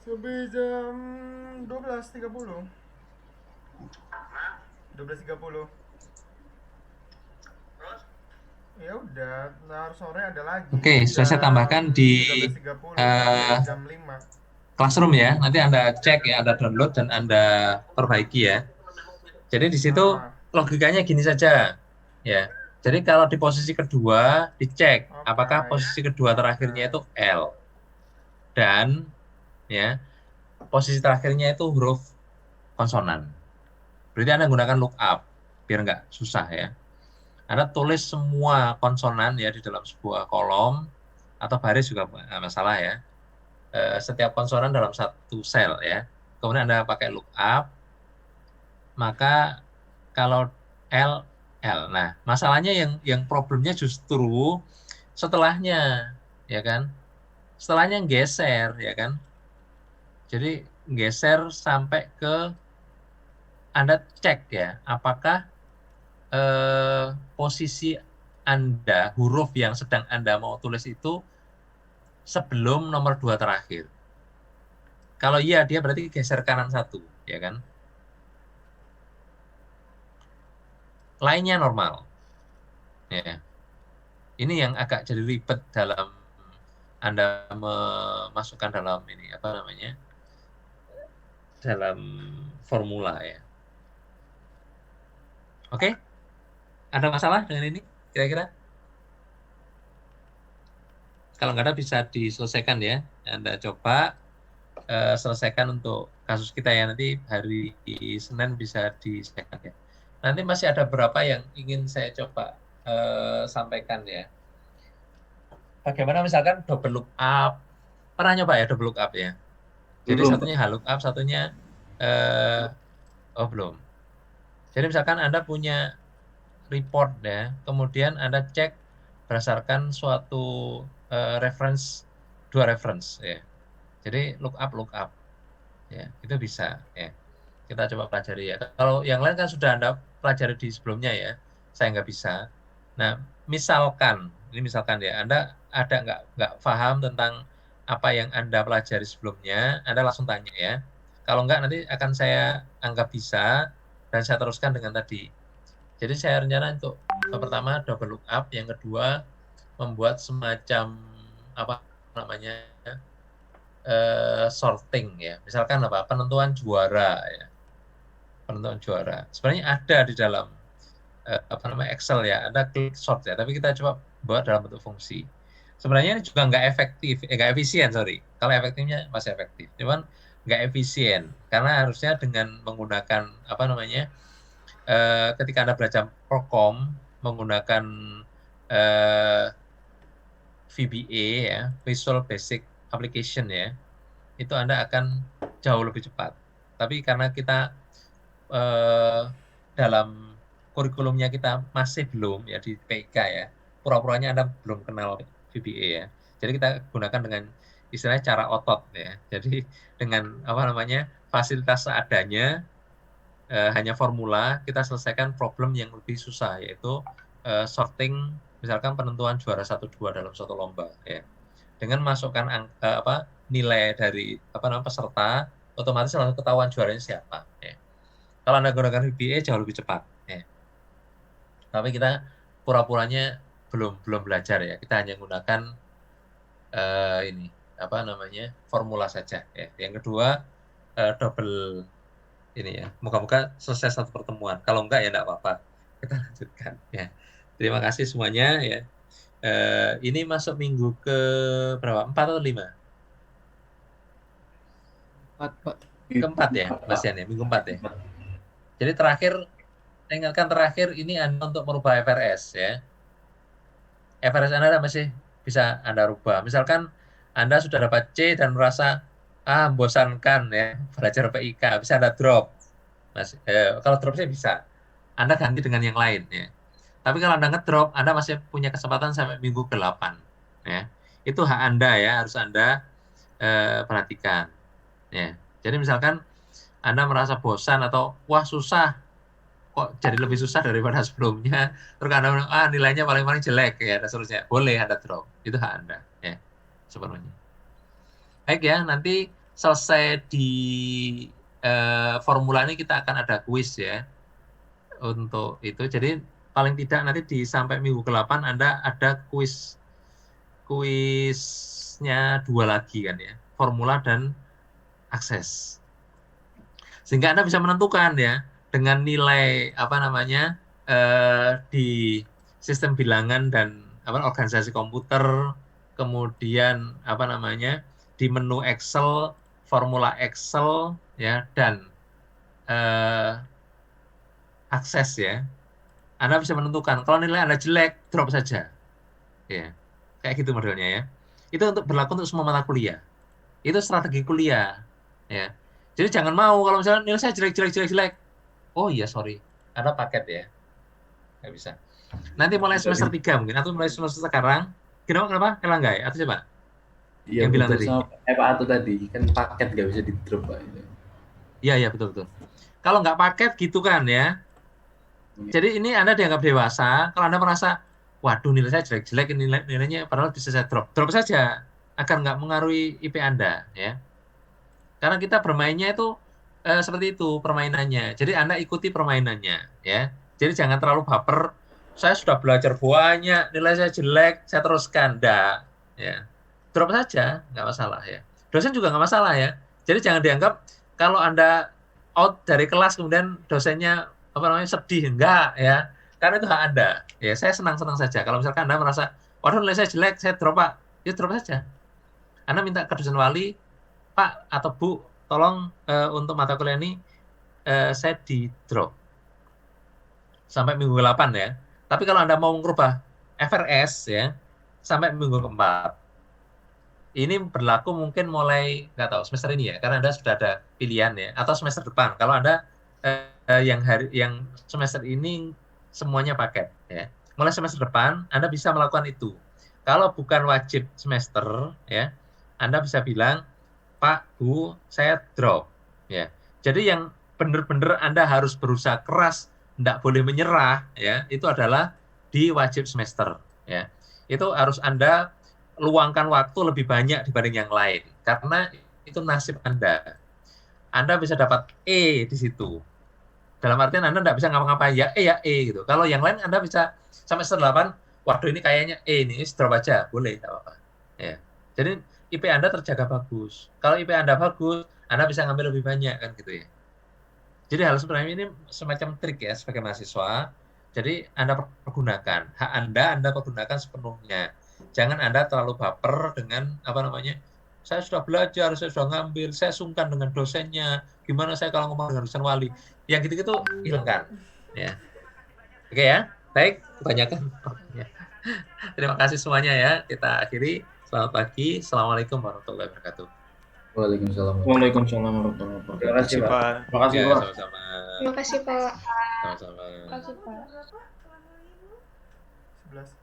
Sampai jam 12.30. 12.30. Terus? Ya udah, ntar sore ada lagi. Oke, sudah saya tambahkan di 13.30 jam 5. Classroom ya. Nanti Anda cek ya, Anda download dan Anda perbaiki ya. Jadi di situ logikanya gini saja ya. Jadi kalau di posisi kedua dicek apakah posisi kedua terakhirnya itu L dan ya posisi terakhirnya itu huruf konsonan. Berarti Anda gunakan lookup biar nggak susah ya. Anda tulis semua konsonan ya di dalam sebuah kolom atau baris juga nggak masalah ya. Setiap konsonan dalam satu sel ya. Kemudian Anda pakai lookup. Maka kalau L. Nah, masalahnya yang problemnya justru setelahnya, ya kan? Setelahnya geser, ya kan? Jadi geser sampai ke Anda cek ya, apakah posisi Anda, huruf yang sedang Anda mau tulis itu sebelum nomor 2 terakhir. Kalau iya, dia berarti geser kanan 1, ya kan? Lainnya normal. Ya. Ini yang agak jadi ribet dalam Anda memasukkan dalam ini dalam formula ya. Oke? Ada masalah dengan ini kira-kira? Kalau nggak ada bisa diselesaikan ya. Anda coba selesaikan untuk kasus kita ya, nanti hari Senin bisa diselesaikan ya. Nanti masih ada beberapa yang ingin saya coba sampaikan ya. Bagaimana misalkan double lookup? Pernah nyoba ya double lookup ya? Jadi Belum, satunya lookup, satunya belum. Jadi misalkan Anda punya report ya, kemudian Anda cek berdasarkan suatu reference, 2 reference ya. Jadi look up ya, itu bisa ya. Kita coba pelajari ya. Kalau yang lain kan sudah Anda pelajari di sebelumnya ya, saya nggak bisa. Nah, misalkan ya, Anda ada nggak paham tentang apa yang Anda pelajari sebelumnya, Anda langsung tanya ya. Kalau nggak, nanti akan saya anggap bisa dan saya teruskan dengan tadi. Jadi saya rencana untuk pertama double lookup, yang kedua membuat semacam apa namanya sorting ya. Misalkan apa, penentuan juara ya. Penentuan juara. Sebenarnya ada di dalam Excel ya, ada klik sort ya. Tapi kita coba buat dalam bentuk fungsi. Sebenarnya ini juga nggak efisien, sorry. Kalau efektifnya masih efektif, cuman nggak efisien karena harusnya dengan menggunakan ketika Anda belajar Procom menggunakan VBA ya, Visual Basic Application ya, itu Anda akan jauh lebih cepat. Tapi karena kita dalam kurikulumnya kita masih belum ya di PK ya, pura-puranya Anda belum kenal VBA ya. Jadi kita gunakan dengan istilahnya cara otot ya. Jadi dengan fasilitas seadanya, hanya formula, kita selesaikan problem yang lebih susah, yaitu sorting, misalkan penentuan juara 1-2 dalam suatu lomba ya. Dengan masukkan nilai dari peserta, otomatis langsung ketahuan juaranya siapa ya. Kalau Anda gunakan VBA jauh lebih cepat ya. Tapi kita pura-puranya belum belajar ya. Kita hanya gunakan formula saja ya. Yang kedua double ini ya. Moga-moga selesai satu pertemuan. Kalau enggak ya enggak apa-apa. Kita lanjutkan ya. Terima kasih semuanya ya. Ini masuk minggu ke berapa? 4 atau 5? 4, Pak. Keempat ya, Mas Yan ya, minggu 4 ya. Jadi terakhir, saya ingatkan terakhir ini Anda untuk merubah FRS ya. FRS Anda masih bisa Anda rubah. Misalkan Anda sudah dapat C dan merasa membosankan ya belajar PIK, bisa Anda drop. Kalau drop saya bisa, Anda ganti dengan yang lain ya. Tapi kalau Anda ngedrop, Anda masih punya kesempatan sampai minggu ke-8 ya. Itu hak Anda ya, harus Anda perhatikan ya. Jadi misalkan Anda merasa bosan atau wah susah, kok jadi lebih susah daripada sebelumnya, terus Anda bilang, nilainya paling jelek ya, dan seterusnya, boleh Anda drop, itu hak Anda ya, sepenuhnya. Baik ya, nanti selesai di formula ini kita akan ada kuis ya untuk itu. Jadi paling tidak nanti sampai minggu ke-8 Anda ada kuisnya 2 lagi kan ya, formula dan akses. Sehingga Anda bisa menentukan ya dengan nilai di sistem bilangan dan organisasi komputer, kemudian di menu Excel, formula Excel ya, dan akses ya. Anda bisa menentukan kalau nilai Anda jelek, drop saja. Ya. Kayak gitu modelnya ya. Itu berlaku untuk semua mata kuliah. Itu strategi kuliah ya. Jadi jangan mau kalau misalnya nilai saya jelek. Oh iya, sorry. Ada paket ya. Nggak bisa. Nanti mulai semester 3 mungkin, atau mulai semester sekarang. Kenapa? Elangga ya? Atau siapa? Iya, yang bilang tadi. Pak Ato tadi, kan paket nggak bisa di-drop, Pak. Iya, betul. Kalau nggak paket gitu kan ya. Jadi ini Anda dianggap dewasa, kalau Anda merasa, waduh nilai saya jelek-jelek, nilainya padahal bisa saya drop. Drop saja, agar nggak mengaruhi IP Anda ya. Karena kita bermainnya itu seperti itu permainannya. Jadi Anda ikuti permainannya ya. Jadi jangan terlalu baper. Saya sudah belajar banyak, nilai saya jelek, saya teruskan. Enggak ya. Drop saja, nggak masalah ya. Dosen juga nggak masalah ya. Jadi jangan dianggap kalau Anda out dari kelas kemudian dosennya sedih, enggak ya. Karena itu hak Anda. Ya, saya senang-senang saja. Kalau misalkan Anda merasa, waduh nilai saya jelek, saya drop Pak. Ya drop saja. Anda minta ke dosen wali, Pak atau Bu, tolong untuk mata kuliah ini saya di drop sampai minggu ke-8 ya. Tapi kalau Anda mau merubah FRS ya sampai minggu ke-4. Ini berlaku mungkin mulai nggak tahu semester ini ya, karena Anda sudah ada pilihan ya, atau semester depan. Kalau Anda yang semester ini semuanya paket ya. Mulai semester depan Anda bisa melakukan itu. Kalau bukan wajib semester ya, Anda bisa bilang, Pak, Bu, saya drop ya. Jadi yang benar-benar Anda harus berusaha keras, tidak boleh menyerah ya, itu adalah di wajib semester ya. Itu harus Anda luangkan waktu lebih banyak dibanding yang lain karena itu nasib Anda. Anda bisa dapat E di situ. Dalam artian Anda tidak bisa ngapa-ngapain, ya E gitu. Kalau yang lain Anda bisa sampai semester 8, waduh ini kayaknya E ini, drop aja, boleh, tidak apa-apa. Ya. Jadi IP Anda terjaga bagus. Kalau IP Anda bagus, Anda bisa ngambil lebih banyak kan gitu ya. Jadi hal sebenarnya ini semacam trik ya sebagai mahasiswa. Jadi Anda pergunakan, hak Anda pergunakan sepenuhnya. Jangan Anda terlalu baper dengan saya sudah belajar, saya sudah ngambil, saya sungkan dengan dosennya, gimana saya kalau ngomong dengan dosen wali. Yang gitu-gitu hilangkan. Ya. Oke ya, baik, kebanyakan. Terima kasih semuanya ya, kita akhiri. Selamat pagi, Assalamualaikum warahmatullahi wabarakatuh. Waalaikumsalam. Waalaikumsalam warahmatullahi wabarakatuh. Terima kasih, Pak. Terima kasih, Ya, Pak. sama-sama. Terima kasih, Pak. Sama-sama. Terima kasih, Pak. 11.